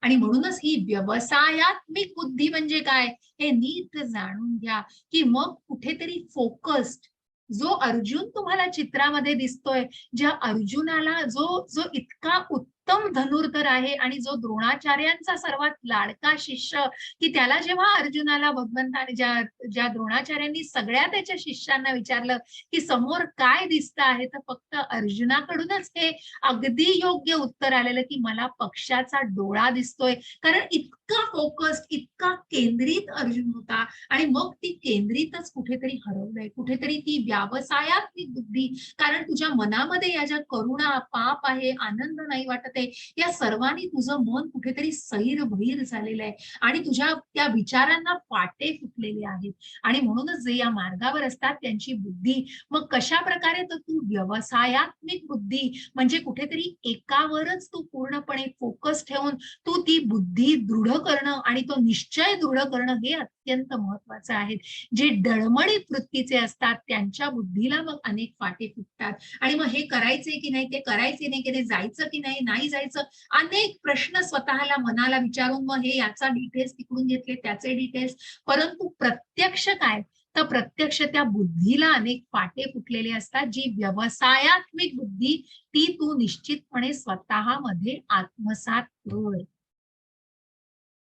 आणि म्हणूनच ही व्यवसायात्मिक बुद्धी म्हणजे काय हे नीट जाणून घ्या, की मग कुठेतरी फोकस्ड जो अर्जुन तुम्हाला चित्रामध्ये दिसतोय, ज्या अर्जुनाला जो इतका उत्तम धनुर्धर आहे आणि जो द्रोणाचार्यांचा सर्वात लाडका शिष्य, की त्याला जेव्हा अर्जुनाला भगवंताने ज्या द्रोणाचार्यांनी सगळ्या त्याच्या शिष्यांना विचारलं की समोर काय दिसतं आहे, तर फक्त अर्जुनाकडूनच हे अगदी योग्य उत्तर आलेलं की मला पक्षाचा डोळा दिसतोय. कारण इतका फोकस्ड, इतका केंद्रित अर्जुन होता. आणि मग ती केंद्रितच कुठेतरी हरवलंय, कुठेतरी ती व्यवसायात्मिक बुद्धी, कारण तुझ्या मनामध्ये या ज्या करुणा, पाप आहे, आनंद नाही वाटत आहे, या सर्वांनी तुझं मन कुठेतरी सैरभैर झालेलं आहे आणि तुझ्या त्या विचारांना फाटे फुटलेले आहेत. आणि म्हणूनच जे या मार्गावर असतात त्यांची बुद्धी मग कशा प्रकारे, तर तू व्यवसायात्मिक बुद्धी म्हणजे कुठेतरी एकावरच तू पूर्णपणे फोकस ठेवून तू ती बुद्धी दृढ करणं आणि तो निश्चय दृढ करणं हे अत्यंत महत्वाचं आहे. जे डळमळीत वृत्तीचे असतात त्यांच्या बुद्धीला मग अनेक फाटे फुटतात आणि मग हे करायचे की नाही, ते करायचे नाही की जायचं की नाही जायचं, अनेक प्रश्न स्वतःला मनाला विचारून मग हे याचा डिटेल्स तिकडून घेतले, त्याचे डिटेल्स. परंतु प्रत्यक्ष काय, तर प्रत्यक्ष त्या बुद्धीला अनेक फाटे फुटलेले असतात. जी व्यवसायात्मिक बुद्धी ती तू निश्चितपणे स्वतःमध्ये आत्मसात कर.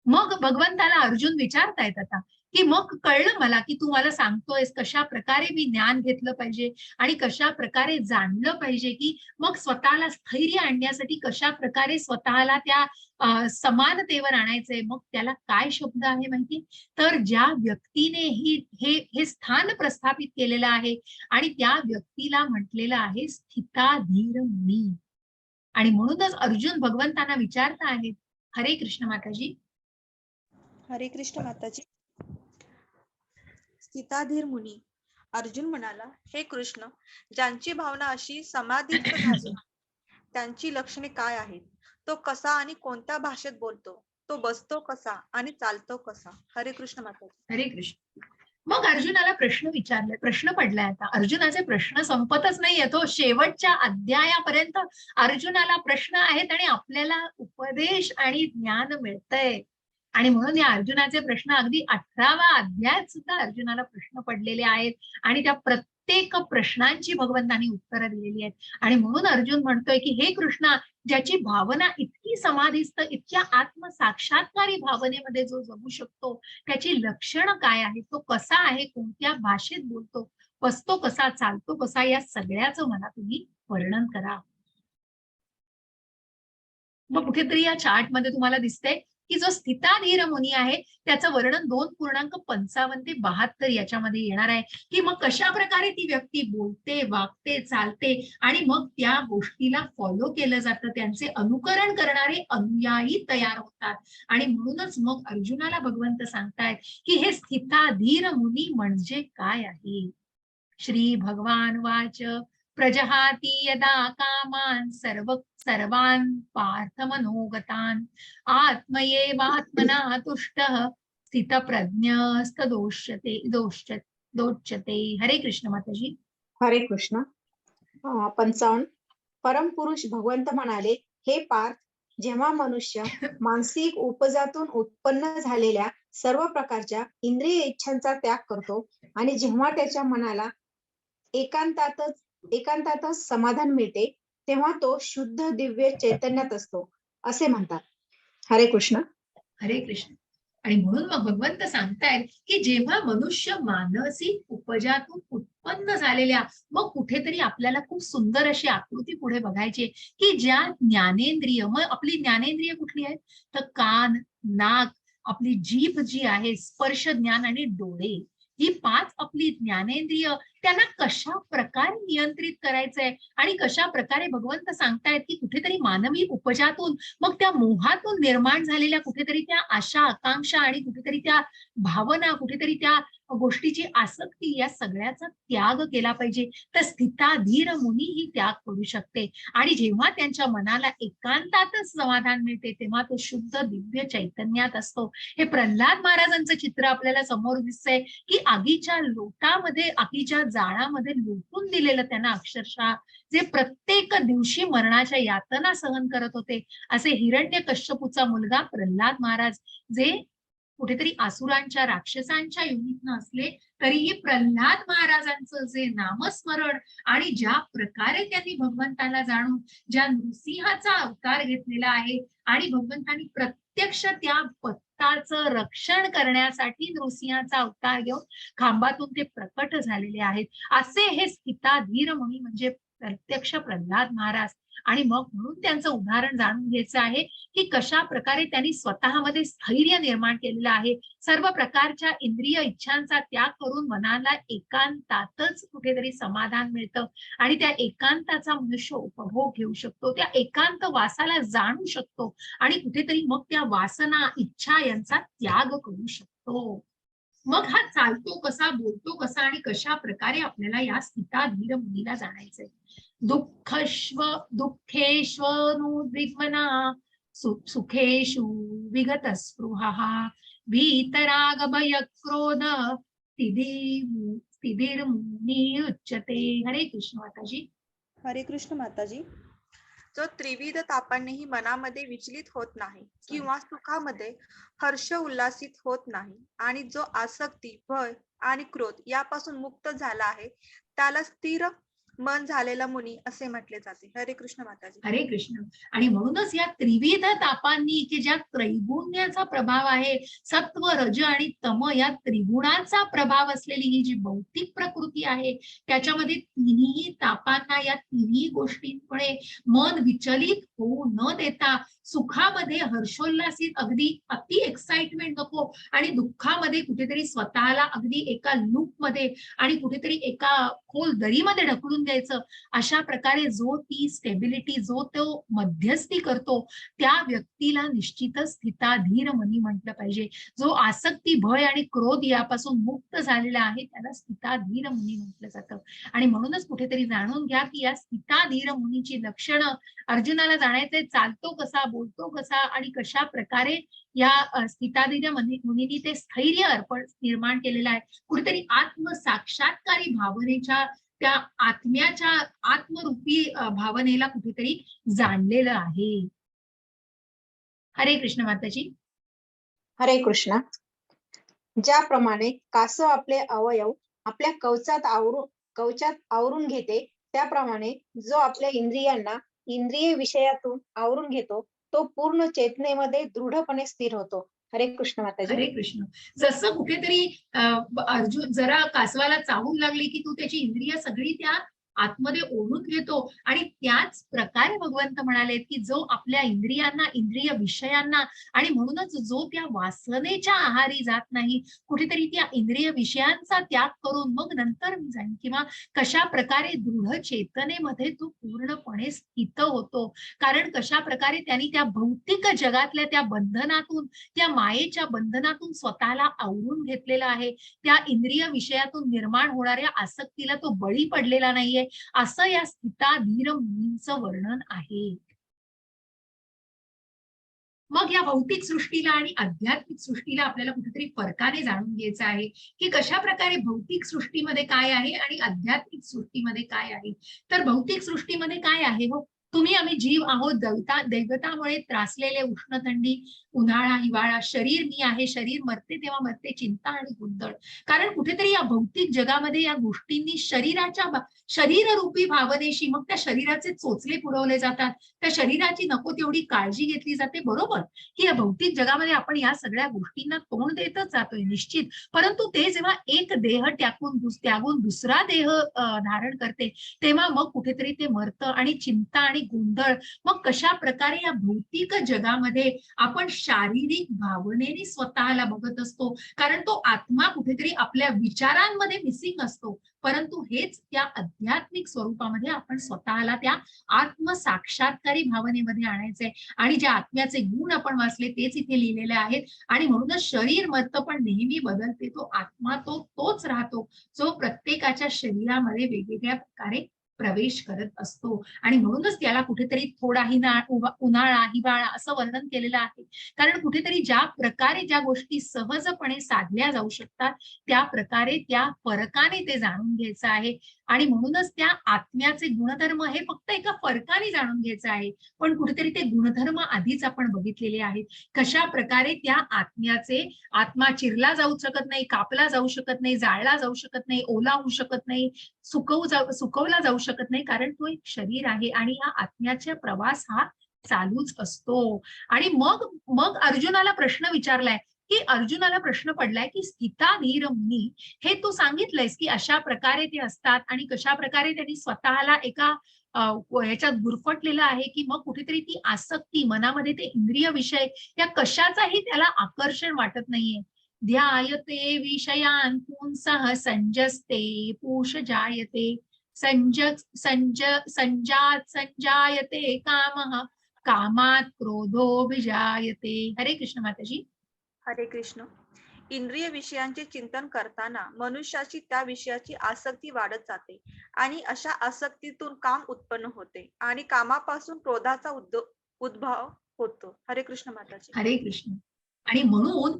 मग भगवंताला अर्जुन विचारतायत आता, की मग कळलं मला की तू मला सांगतोयस कशा प्रकारे मी ज्ञान घेतलं पाहिजे आणि कशा प्रकारे जाणलं पाहिजे, की मग स्वतःला स्थैर्य आणण्यासाठी कशा प्रकारे स्वतःला त्या समानतेवर आणायचंय. मग त्याला काय शब्द आहे माहिती? तर ज्या व्यक्तीने हे स्थान प्रस्थापित केलेलं आहे आणि त्या व्यक्तीला म्हटलेलं आहे स्थिताधीर मुनी. आणि म्हणूनच अर्जुन भगवंतांना विचारता आहेत. हरे कृष्ण माताजी. हरे कृष्ण माताजी. स्थिताधीर मुनी. अर्जुन म्हणाला, हे कृष्ण, ज्यांची भावना अशी समाधीस्थ झाली त्यांची लक्षणे काय आहेत? तो कसा आणि कोणत्या भाषेत बोलतो? तो बसतो कसा आणि चालतो कसा? हरे कृष्ण माताजी. हरे कृष्ण. मग अर्जुनाला प्रश्न पडलाय आता. अर्जुनाचे प्रश्न संपतच नाहीये. तो शेवटच्या अध्यायापर्यंत अर्जुनाला प्रश्न आहेत आणि आपल्याला उपदेश आणि ज्ञान मिळतंय. आणि म्हणून या अर्जुनाचे प्रश्न अगदी 18व्या अध्यायात सुद्धा अर्जुनाला प्रश्न पडलेले आहेत आणि त्या प्रत्येक प्रश्नांची भगवंतांनी उत्तरं दिलेली आहेत. आणि म्हणून अर्जुन म्हणतोय की हे कृष्णा, ज्याची भावना इतकी समाधीस्थ, इतक्या आत्मसाक्षात्कारी भावनेमध्ये जो जगू शकतो, त्याची लक्षणं काय आहेत, तो कसा आहे, कोणत्या भाषेत बोलतो, बसतो कसा, चालतो कसा, या सगळ्याचं मला तुम्ही वर्णन करा. मग कुठेतरी या चार्टमध्ये तुम्हाला दिसतंय की जो स्थिताधीर मुनी आहे त्याचं वर्णन 2.55 ते 72 याच्यामध्ये येणार आहे, की मग कशा प्रकारे ती व्यक्ती बोलते, वागते, चालते आणि मग त्या गोष्टीला फॉलो केलं जातं, त्यांचे अनुकरण करणारे अनुयायी तयार होतात. आणि म्हणूनच मग अर्जुनाला भगवंत सांगतायत की हे स्थिताधीर मुनी म्हणजे काय आहे. श्री भगवान वाच प्रजहाती यदा कामान सर्वान् पार्थ मनोगतान् आत्मयेवात्मना तुष्टः दोष्यते. हरे कृष्ण माताजी. हरे कृष्ण. 55. परमपुरुष भगवंत म्हणाले, हे पार्थ, जेव्हा मनुष्य मानसिक उपजातून उत्पन्न झालेल्या सर्व प्रकारच्या इंद्रिय इच्छांचा त्याग करतो आणि जेव्हा त्याच्या मनाला एकांतातच समाधान मिळते, तेव्हा तो शुद्ध दिव्य चैतन्यात असतो, असे म्हणतात. हरे कृष्ण. हरे कृष्ण. आणि म्हणून मग भगवंत सांगतायत की जेव्हा मनुष्य मानसिक उपजातून उत्पन्न झालेल्या, मग कुठेतरी आपल्याला खूप सुंदर अशी आकृती पुढे बघायची की ज्या ज्ञानेंद्रिय, मग आपली ज्ञानेंद्रिय कुठली आहेत, तर कान, नाक, आपली जीभ जी आहे, स्पर्श ज्ञान आणि डोळे, ही 5 आपली ज्ञानेंद्रिय, त्यांना कशा प्रकारे नियंत्रित करायचंय आणि कशा प्रकारे भगवंत सांगतायत की कुठेतरी मानवी उपजातून, मग त्या मोहातून निर्माण झालेल्या कुठेतरी त्या आशा, आकांक्षा आणि कुठेतरी त्या भावना, कुठेतरी त्या गोष्टीची आसक्ती, या सगळ्याचा त्याग केला पाहिजे. तर स्थिताधीर मुनी ही त्याग करू शकते आणि जेव्हा त्यांच्या मनाला एकांतातच समाधान मिळते, तेव्हा तो शुद्ध दिव्य चैतन्यात असतो. हे प्रल्हाद महाराजांचं चित्र आपल्याला समोर दिसतंय की आगीच्या लोटामध्ये, आगीच्या जाळामध्ये लोटून दिलेलं त्यांना अक्षरशः, जे प्रत्येक दिवशी मरणाच्या यातना सहन करत होते, असे हिरण्यकश्यपूचा मुलगा प्रल्हाद महाराज, जे कुठेतरी आसुरांच्या, राक्षसांच्या योनीतनं असले तरीही प्रल्हाद महाराजांचं जे नामस्मरण आणि ज्या प्रकारे त्यांनी भगवंताला जाणून ज्या नृसिंहाचा अवतार घेतलेला आहे आणि भगवंतांनी प्रत्यक्ष त्या भक्ताचं रक्षण करण्यासाठी नृसिंहाचा अवतार घेऊन खांबातून ते प्रकट झालेले आहेत, असे हे स्थिताधीर मुनी म्हणजे प्रत्यक्ष प्रल्हाद महाराज. आणि मग म्हणून त्यांचं उदाहरण जाणून घ्यायचं आहे की कशा प्रकारे त्यांनी स्वतःमध्ये स्थैर्य निर्माण केलेलं आहे, सर्व प्रकारच्या इंद्रिय इच्छांचा त्याग करून मनाला एकांतातच कुठेतरी समाधान मिळतं आणि त्या एकांताचा मनुष्य उपभोग घेऊ शकतो, त्या एकांत वासाला जाणू शकतो आणि कुठेतरी मग त्या वासना, इच्छा यांचा त्याग करू शकतो. मग हा चालतो कसा, बोलतो कसा आणि कशा प्रकारे आपल्याला या स्थिताधीर मुनीला जाणायचंय. दुःखेष्वनुद्विग्मना सुखेषु विगतस्पृहः वीतराग भय क्रोध स्थितिर्मुनी उच्यते. हरे कृष्ण माताजी. हरे कृष्ण माताजी. जो त्रिविध तापांनीही मनामध्ये विचलित होत नाही किंवा सुखामध्ये हर्ष उल्लासित होत नाही आणि जो आसक्ती, भय आणि क्रोध यापासून मुक्त झाला आहे, त्याला स्थिर मन झालेला मुनी असे म्हटले जाते. हरे कृष्ण माताजी. हरे कृष्ण. आणि म्हणूनच या त्रिविध तापांनी की ज्या त्रैगुण्याचा प्रभाव आहे, सत्व रज आणि तम या त्रिगुणाचा प्रभाव असलेली ही जी भौतिक प्रकृती आहे, त्याच्यामध्ये तिन्ही तापांना या तिन्ही गोष्टींमुळे मन विचलित होऊ न देता सुखामध्ये हर्षोल्लासित अगदी अति एक्साइटमेंट नको आणि दुःखामध्ये कुठेतरी स्वतःला अगदी एका लूप मध्ये आणि कुठेतरी एका खोल दरीमध्ये ढकलून द्यायचं, अशा प्रकारे जो ती स्टेबिलिटी, जो तो मध्यस्थी करतो, त्या व्यक्तीला निश्चितच स्थिताधीर मनी म्हटलं पाहिजे. जो आसक्ती, भय आणि क्रोध यापासून मुक्त झालेला आहे त्याला स्थिताधीर मुनी म्हटलं जातं. आणि म्हणूनच कुठेतरी जाणून घ्या की या स्थिताधीर मुनीची लक्षणं अर्जुनाला जाणायचंय, चालतो कसा, बोलतो कसा आणि कशा प्रकारे या स्थिताधीर मुनींनी ते स्थैर्य अर्पण निर्माण केलेलं आहे. कुठेतरी आत्मसाक्षात्कारी भावनेच्या त्या आत्म्याच्या आत्मरूपी भावनेला कुठेतरी जाणलेलं आहे. हरे कृष्ण माताजी. हरे कृष्ण. ज्याप्रमाणे कासव आपले अवयव आपल्या कवचात आवरून घेते, त्याप्रमाणे जो आपल्या इंद्रियांना इंद्रिय विषयातून आवरून घेतो, तो पूर्ण चेतनेमध्ये दृढपणे स्थिर होतो. हरे कृष्ण माताजी. हरे कृष्ण. जसं कुठेतरी अर्जुन जरा कासवाला चावून लागली की तू त्याची इंद्रिय सगळी त्या आतमध्ये ओढून घेतो, आणि त्याच प्रकारे भगवंत म्हणाले की जो आपल्या इंद्रियांना, इंद्रिय विषयांना आणि म्हणूनच जो त्या वासनेच्या आहारी जात नाही, कुठेतरी त्या इंद्रिय विषयांचा त्याग करून मग नंतर मी जाईन, किंवा कशा प्रकारे दृढ चेतनेमध्ये तो पूर्णपणे स्थित होतो. कारण कशा प्रकारे त्यांनी त्या भौतिक जगातल्या त्या बंधनातून, त्या मायेच्या बंधनातून स्वतःला आवरून घेतलेला आहे. त्या इंद्रिय विषयातून निर्माण होणाऱ्या आसक्तीला तो बळी पडलेला नाहीये, असं या स्थिताधीर मुनींचं वर्णन आहे. मग या भौतिक सृष्टीला आणि आध्यात्मिक सृष्टीला आपल्याला कुठेतरी फरकाने जाणून घ्यायचं आहे की कशा प्रकारे भौतिक सृष्टीमध्ये काय आहे आणि आध्यात्मिक सृष्टीमध्ये काय आहे. तर भौतिक सृष्टीमध्ये काय आहे, हो, तुम्ही आम्ही जीव आहोत, दैवतामुळे त्रासलेले, उष्ण थंडी, उन्हाळा हिवाळा, शरीर मी आहे, शरीर मरते तेव्हा मरते, चिंता आणि गोंधळ. कारण कुठेतरी या भौतिक जगामध्ये या गोष्टींनी शरीररूपी भावनेशी मग त्या शरीराचे चोचले पुरवले जातात, त्या शरीराची नको तेवढी काळजी घेतली जाते. बरोबर की या भौतिक जगामध्ये आपण या सगळ्या गोष्टींना तोंड देतच जातोय निश्चित, परंतु ते जेव्हा एक देह त्यागून दुसरा देह धारण करते, तेव्हा मग कुठेतरी ते मरतं आणि चिंता आणि गोंधळ. मग कशा प्रकारे या भौतिक जगामध्ये आपण शारीरिक भावनेने स्वतःला बघत असतो, कारण तो आत्मा कुठेतरी आपल्या विचारांमध्ये मिसिंग असतो, परंतु हेच त्या आध्यात्मिक स्वरूपामध्ये आपण स्वतःला त्या आत्मसाक्षात्कारी भावनेमध्ये आणायचंय. आणि ज्या आत्म्याचे गुण आपण वाचले तेच इथे लिहिलेले आहेत. आणि म्हणूनच शरीर मरतं पण नेहमी बदलते, तो आत्मा तोच राहतो, जो प्रत्येकाच्या शरीरामध्ये वेगवेगळ्या प्रकारे प्रवेश करत असतो. आणि म्हणूनच त्याला कुठेतरी थोडाही उन्हाळा हिवाळा असं वर्णन केलेलं आहे. कारण कुठेतरी ज्या प्रकारे ज्या गोष्टी सहजपणे साधल्या जाऊ शकतात, त्या प्रकारे त्या फरकाने ते जाणून घ्यायचं आहे. आणि म्हणूनच त्या आत्म्याचे गुणधर्म हे फक्त एका फरकाने जाणून घ्यायचं आहे, पण कुठेतरी ते गुणधर्म आधीच आपण बघितलेले आहेत. कशा प्रकारे त्या आत्मा चिरला जाऊ शकत नाही, कापला जाऊ शकत नाही, जाळला जाऊ शकत नाही, ओला होऊ शकत नाही, सुकवला जाऊ शकत नाही, कारण तो एक शरीर आहे आणि या आत्म्याचा प्रवास हा चालूच असतो. आणि मग अर्जुनाला प्रश्न विचारलाय की अर्जुनाला प्रश्न पडलाय की स्थिताधीर मुनी, हे तू सांगितलंयस की अशा प्रकारे ते असतात आणि कशा प्रकारे त्यांनी स्वतःला एका ह्याच्यात गुरफटलेलं आहे, की मग कुठेतरी ती आसक्ती मनामध्ये ते इंद्रिय विषय या कशाचाही त्याला आकर्षण वाटत नाहीये. ध्यायते विषयान् पुंसः संजस्ते पूष जायते, संजायते कामः, कामात क्रोधोऽभिजायते. हरे कृष्ण माताजी. हरे कृष्ण. इंद्रिय विषयांचे चिंतन करताना मनुष्याची त्या विषयाची आसक्ती वाढत जाते आणि अशा आसक्तीतून काम उत्पन्न होते आणि कामापासून क्रोधाचा उद्भव होतो. हरे कृष्ण माताजी. हरे कृष्ण. आणि म्हणून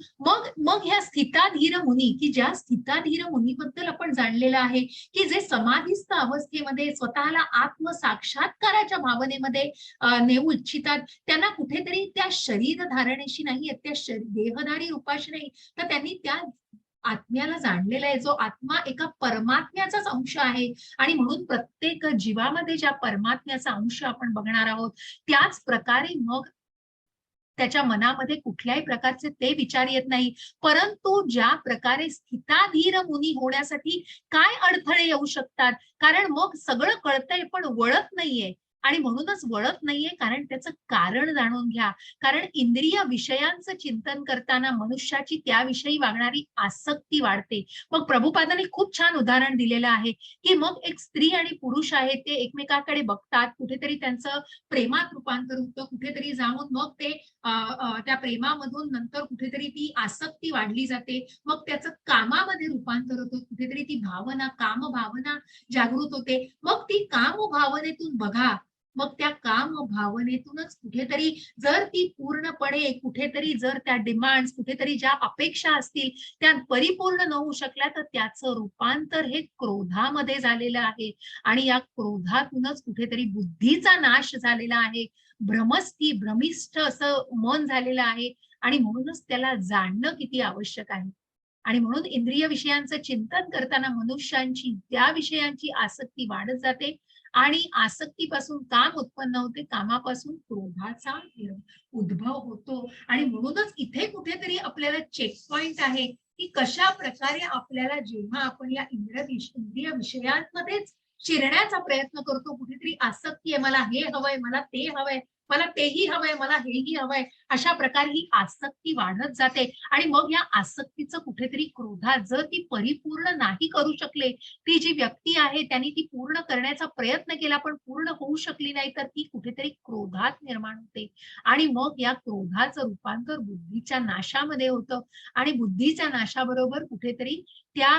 मग ह्या स्थिताधीर मुनी, की ज्या स्थिताधीर मुनीबद्दल आपण जाणलेलं आहे की जे समाधीस्थ अवस्थेमध्ये स्वतःला आत्मसाक्षात्काराच्या भावनेमध्ये नेऊ इच्छितात, त्यांना कुठेतरी त्या शरीर धारणेशी नाही, त्या देहधारी रूपाशी नाही, तर त्यांनी त्या आत्म्याला जाणलेला आहे, जो आत्मा एका परमात्म्याचाच अंश आहे आणि म्हणून प्रत्येक जीवामध्ये ज्या परमात्म्याचा अंश आपण बघणार आहोत, त्याच प्रकारे मग त्याच्या मनामध्ये कुठल्याही प्रकारचे ते विचार येत नाही. परंतु ज्या प्रकारे स्थिताधीर मुनी होण्यासाठी काय अडथळे येऊ शकतात? कारण मग सगळं कळतंय पण वळत नाहीये आणि म्हणूनच वळत नाहीये कारण त्याचं कारण जाणून घ्या. कारण इंद्रिय विषयांचं चिंतन करताना मनुष्याची त्याविषयी वागणारी आसक्ती वाढते. मग प्रभुपादांनी खूप छान उदाहरण दिलेलं आहे, की मग एक स्त्री आणि पुरुष आहेत, ते एकमेकांकडे बघतात, कुठेतरी त्यांचं प्रेमात रूपांतर होतं, कुठेतरी जाऊन मग ते त्या प्रेमामधून नंतर कुठेतरी ती आसक्ती वाढली जाते. मग त्याचं कामामध्ये रूपांतर होतं. कुठेतरी ती भावना, काम भावना जागृत होते. मग ती काम भावनेतून बघा, मग त्या काम भावनेतूनच कुठेतरी जर ती पूर्णपणे कुठेतरी जर त्या डिमांड्स, कुठेतरी ज्या अपेक्षा असतील त्या परिपूर्ण न होऊ शकल्या, तर त्याचं रूपांतर हे क्रोधामध्ये झालेलं आहे आणि या क्रोधातूनच कुठेतरी बुद्धीचा नाश झालेला आहे. भ्रमिष्ठ असं मन झालेलं आहे आणि म्हणूनच त्याला जाणणं किती आवश्यक आहे. आणि म्हणून इंद्रिय विषयांचं चिंतन करताना मनुष्यांची त्या विषयांची आसक्ती वाढत जाते आणि आसक्तीपासून काम उत्पन्न होते, कामापासून क्रोधाचा उद्भव होतो आणि म्हणूनच इथे कुठेतरी आपल्याला चेक पॉइंट आहे, की कशा प्रकारे आपल्याला जेव्हा आपण या इंद्रिय विषयांमध्येच शिरण्याचा प्रयत्न करतो, कुठेतरी आसक्ती आहे, मला हे हवंय, मला ते हवंय, मला तेही हवंय, मला हेही हवंय, अशा प्रकारे ही आसक्ती वाढत जाते आणि मग या आसक्तीचं कुठेतरी क्रोधात जर ती परिपूर्ण नाही करू शकले, ती जी व्यक्ती आहे त्यांनी ती पूर्ण करण्याचा प्रयत्न केला पण पूर्ण होऊ शकली नाही, तर ती कुठेतरी क्रोधात निर्माण होते आणि मग या क्रोधाचं रूपांतर बुद्धीच्या नाशामध्ये होतं आणि बुद्धीच्या नाशाबरोबर कुठेतरी त्या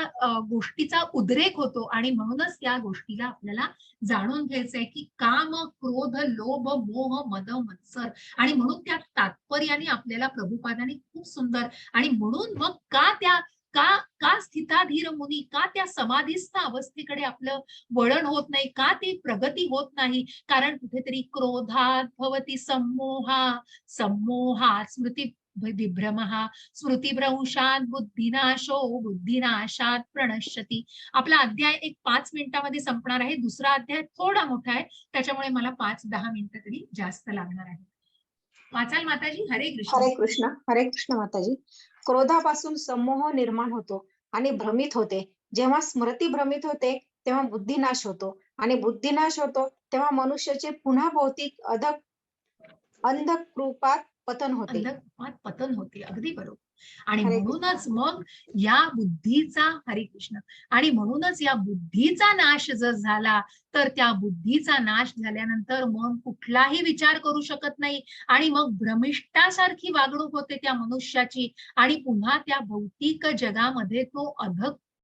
गोष्टीचा उद्रेक होतो आणि म्हणूनच त्या गोष्टीला आपल्याला जाणून घ्यायचंय, की काम, क्रोध, लोभ, मोह, मद, मत्सर आणि म्हणून त्या तात्पर्याने आपल्याला प्रभुपादांनी खूप सुंदर आणि म्हणून मग का का स्थिताधीर मुनी, का त्या समाधीस्थ अवस्थेकडे आपलं वळण होत नाही, का ती प्रगती होत नाही? कारण कुठेतरी क्रोधात भवती सम्मोहा, सम्मोहात स्मृती विभ्रमः, स्मृतिभ्रंशात बुद्धिनाशो, बुद्धिनाशात प्रणश्यति. आपला अध्याय एक 5 मिनिटामध्ये संपणार आहे. दुसरा अध्याय थोडा मोठा आहे. त्याच्यामुळे मला 5-10 मिनिटं तरी जास्त लागणार आहे. वाचाल माताजी? हरे कृष्ण. हरे कृष्ण. हरे कृष्ण माताजी. क्रोधापासून संमोह निर्माण होतो आणि भ्रमित होते. जेव्हा स्मृती भ्रमित होते, तेव्हा बुद्धिनाश होतो आणि बुद्धिनाश होतो, तेव्हा मनुष्याचे पुन्हा भौतिक अंधकृपात पतन होते. अंधकारात पतन होते. अगदी बरोबर. आणि हरे म्हणूनच मग या बुद्धीचा हरे कृष्ण आणि म्हणूनच या बुद्धीचा नाश जर झाला, तर त्या बुद्धीचा नाश झाल्यानंतर मन कुठलाही विचार करू शकत नाही आणि मग भ्रमिष्ठासारखी वागणूक होते त्या मनुष्याची आणि पुन्हा त्या भौतिक जगामध्ये तो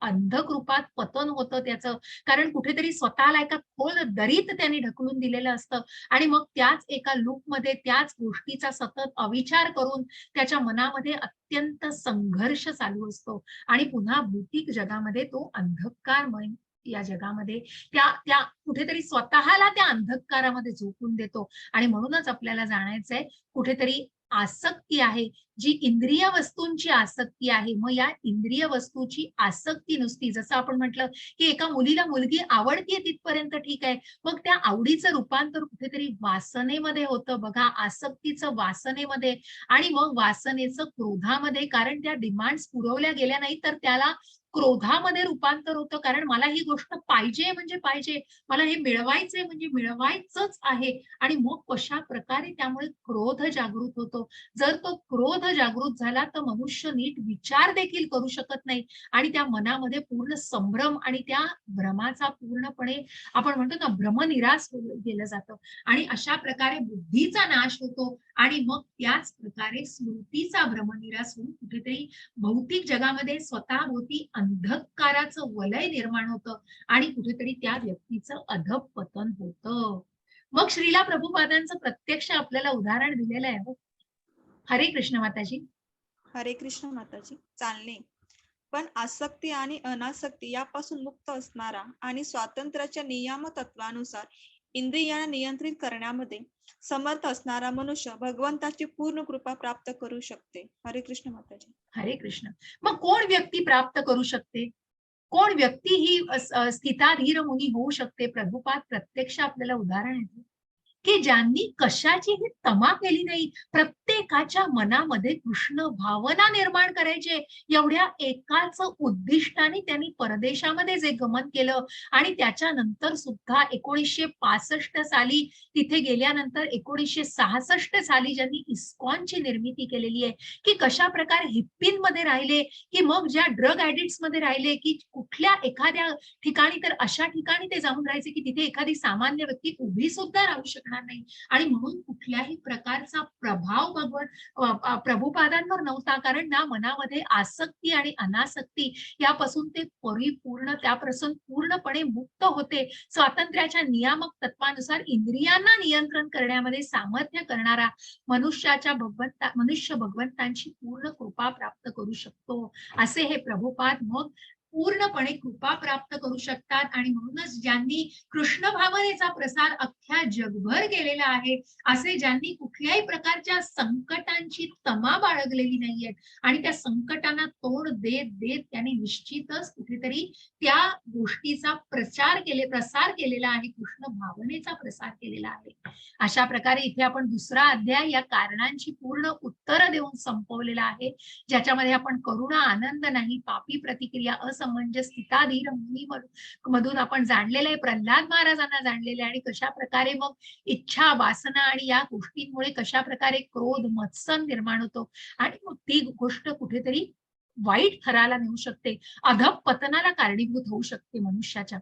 अंधकृपात पतन होतं त्याचं. कारण कुठेतरी स्वतःला एका खोल दरीत त्यांनी ढकलून दिलेलं असतं आणि मग त्याच एका लूपमध्ये त्याच गोष्टीचा सतत अविचार करून त्याच्या मनामध्ये अत्यंत संघर्ष चालू असतो आणि पुन्हा भौतिक जगामध्ये तो अंधकारमय या जगामध्ये त्या त्या कुठेतरी स्वतःला त्या अंधकारामध्ये झोकून देतो आणि म्हणूनच आपल्याला जाणायचंय कुठेतरी आसक्ती आहे जी इंद्रिय वस्तूंची आसक्ती आहे. मग या इंद्रिय वस्तूची आसक्ती नुसती जसं आपण म्हटलं की एका मुलीला मुलगी आवडतीये तिथपर्यंत ठीक आहे. मग त्या आवडीचं रूपांतर कुठेतरी वासनेमध्ये होतं बघा, आसक्तीचं वासनेमध्ये आणि मग वासनेचं क्रोधामध्ये. कारण त्या डिमांड्स पुरवल्या गेल्या नाही तर त्याला क्रोधामध्ये रूपांतर होतं. कारण मला ही गोष्ट पाहिजे म्हणजे पाहिजे, मला हे मिळवायचंय म्हणजे मिळवायचंच आहे आणि मग कशा प्रकारे त्यामुळे क्रोध जागृत होतो. जर तो क्रोध जागृत झाला तर मनुष्य नीट विचार देखील करू शकत नाही आणि त्या मनामध्ये पूर्ण संभ्रम आणि त्या भ्रमाचा पूर्णपणे आपण म्हणतो ना भ्रमनिरास केलं जातं आणि अशा प्रकारे बुद्धीचा नाश होतो आणि मग त्याच प्रकारे स्मृतीचा भ्रमनिरास होऊन कुठेतरी भौतिक जगामध्ये स्वतःभोवती अंधकाराचं वलय निर्माण होतं आणि कुठेतरी त्या व्यक्तीचं अधःपतन होतं. मग श्रीला प्रभुपादांचं प्रत्यक्ष आपल्याला उदाहरण दिलेलं आहे हो. हरे कृष्ण माताजी. हरे कृष्ण माताजी. चालणे. पण आसक्ती आणि अनासक्ती यापासून मुक्त असणारा आणि स्वातंत्र्याच्या नियम तत्वानुसार इंद्रियांना नियंत्रित करण्यामध्ये समर्थ असणारा मनुष्य भगवंताची पूर्ण कृपा प्राप्त करू शकते. हरे कृष्ण माताजी. हरे कृष्ण. मग कोण व्यक्ती प्राप्त करू शकते? कोण व्यक्ती ही स्थिताधीर मुनी होऊ शकते? प्रभुपाद प्रत्यक्ष आपल्याला उदाहरण देते की ज्यांनी कशाचीही तमा केली नाही, प्रत्येकाच्या मनामध्ये कृष्ण भावना निर्माण करायचे, एवढ्या एकाच उद्दिष्टाने त्यांनी परदेशामध्ये जे गमन केलं आणि त्याच्यानंतर सुद्धा 1965 साली तिथे गेल्यानंतर 1966 साली ज्यांनी इस्कॉनची निर्मिती केलेली आहे, की कशा प्रकारे हिप्पींमध्ये राहिले, की मग ज्या ड्रग ऍडिक्ट्स मध्ये राहिले, की कुठल्या एखाद्या ठिकाणी तर अशा ठिकाणी ते जाऊन राहायचे की तिथे एखादी सामान्य व्यक्ती उभी सुद्धा राहू शकणार नाही आणि म्हणून कुठल्याही प्रकारचा प्रभाव प्रभुपादांवर नव्हता, कारण ना मनामध्ये आसक्ती आणि अनासक्ती यापासून ते परिपूर्ण त्यापासून पूर्णपणे मुक्त होते. स्वातंत्र्याच्या नियामक तत्वानुसार इंद्रियांना नियंत्रण करण्यामध्ये सामर्थ्य करणारा मनुष्य भगवंतांची पूर्ण कृपा प्राप्त करू शकतो, असे हे प्रभुपाद मग पूर्णपणे कृपा प्राप्त करू शकतात. आणि म्हणूनच ज्यांनी कृष्ण भावनेचा प्रसार अख्ख्या जगभर केलेला आहे, असे ज्यांनी कुठल्याही प्रकारच्या संकटांची तमा बाळगलेली नाहीये आणि त्या संकटांना तोंड देत देत त्यांनी निश्चितच कुठेतरी त्या गोष्टीचा प्रसार केलेला आहे, कृष्ण भावनेचा प्रसार केलेला आहे. अशा प्रकारे इथे आपण दुसरा अध्याय या कारणांची पूर्ण उत्तरं देऊन संपवलेला आहे, ज्याच्यामध्ये आपण करुणा, आनंद नाही, पापी प्रतिक्रिया, असमंजस, स्थिताधीर मुनी मधून आपण जाणलेलं आहे, प्रल्हाद महाराजांना जाणलेले आणि कशा प्रकारे मग इच्छा, वासना आणि या गोष्टींमुळे कशा प्रकारे क्रोध, मत्सर निर्माण होतो आणि मग ती गोष्ट कुठेतरी वाईट थराला नेऊ शकते, अधःपतनाला कारणीभूत होऊ शकते मनुष्याच्या.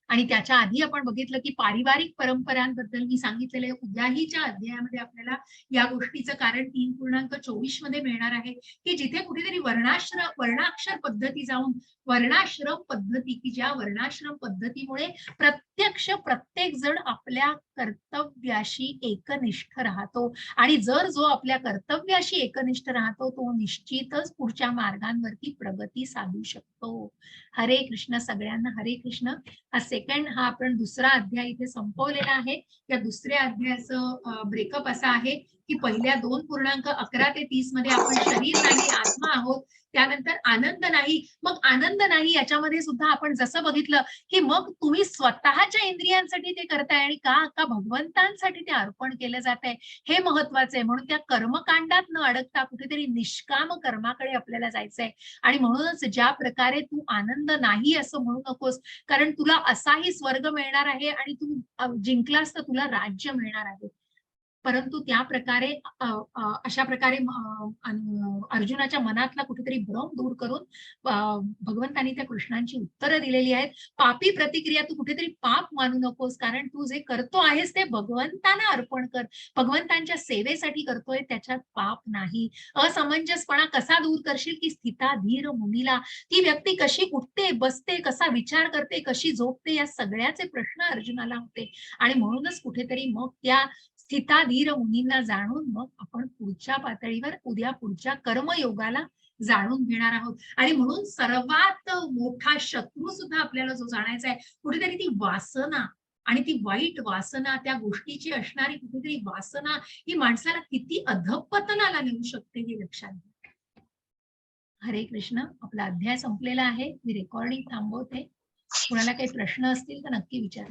आणि त्याच्या आधी आपण बघितलं की पारिवारिक परंपरांबद्दल मी सांगितलेलं आहे. उद्याहीच्या अध्यायामध्ये आपल्याला या गोष्टीचं कारण 3.24 मध्ये मिळणार आहे, की जिथे कुठेतरी वर्णाक्षर पद्धती जाऊन वर्णाश्रम पद्धती, की ज्या वर्णाश्रम पद्धतीमुळे प्रत्येक जण आपल्या कर्तव्याशी एकनिष्ठ राहतो आणि जर जो आपल्या कर्तव्याशी एकनिष्ठ राहतो तो निश्चितच पुढच्या मार्गांवरती प्रगती साधू शकतो. हरे कृष्ण सगळ्यांना. हरे कृष्ण. हा आपण दुसरा अध्याय इथे संपवलेला आहे. या दुसऱ्या अध्यायाचं ब्रेकअप असा आहे की पहिल्या 2.11 ते 30 मध्ये आपण शरीर नाही आत्मा आहोत, त्यानंतर आनंद नाही. मग आनंद नाही याच्यामध्ये सुद्धा आपण जसं बघितलं की मग तुम्ही स्वतःच्या इंद्रियांसाठी ते करताय आणि का भगवंतांसाठी ते अर्पण केलं जात आहे, हे महत्वाचं आहे. म्हणून त्या कर्मकांडात न अडकता कुठेतरी निष्काम कर्माकडे आपल्याला जायचंय. आणि म्हणूनच ज्या प्रकारे तू आनंद नाही असं म्हणू नकोस, कारण तुला असाही स्वर्ग मिळणार आहे आणि तू जिंकलास तर तुला राज्य मिळणार आहे. परंतु त्या प्रकारे अशा प्रकारे अर्जुनाच्या मनातला कुठेतरी भ्रम दूर करून भगवंतांनी त्या कृष्णांची उत्तरं दिलेली आहेत. पापी प्रतिक्रिया तू कुठेतरी पाप मानू नकोस, कारण तू जे करतो आहेस ते भगवंतांना अर्पण कर, भगवंतांच्या सेवेसाठी करतोय, त्याच्यात पाप नाही. असमंजसपणा कसा दूर करशील, की स्थिताधीर मुनीला, ती व्यक्ती कशी उठते, बसते, कसा विचार करते, कशी झोपते, या सगळ्याचे प्रश्न अर्जुनाला होते. आणि म्हणूनच कुठेतरी मग त्या स्थिताधीर मुनींना जाणून मग आपण पुढच्या पातळीवर उद्या पुढच्या कर्मयोगाला जाणून घेणार आहोत. आणि म्हणून सर्वात मोठा शत्रू सुद्धा आपल्याला जो जाणायचा आहे, कुठेतरी ती वासना आणि ती वाईट वासना, त्या गोष्टीची असणारी कुठेतरी वासना ही माणसाला किती अधःपतनाला नेऊ शकते हे लक्षात घ्या. हरे कृष्ण. आपला अध्याय संपलेला आहे. मी रेकॉर्डिंग थांबवते. कुणाला काही प्रश्न असतील तर नक्की विचारा.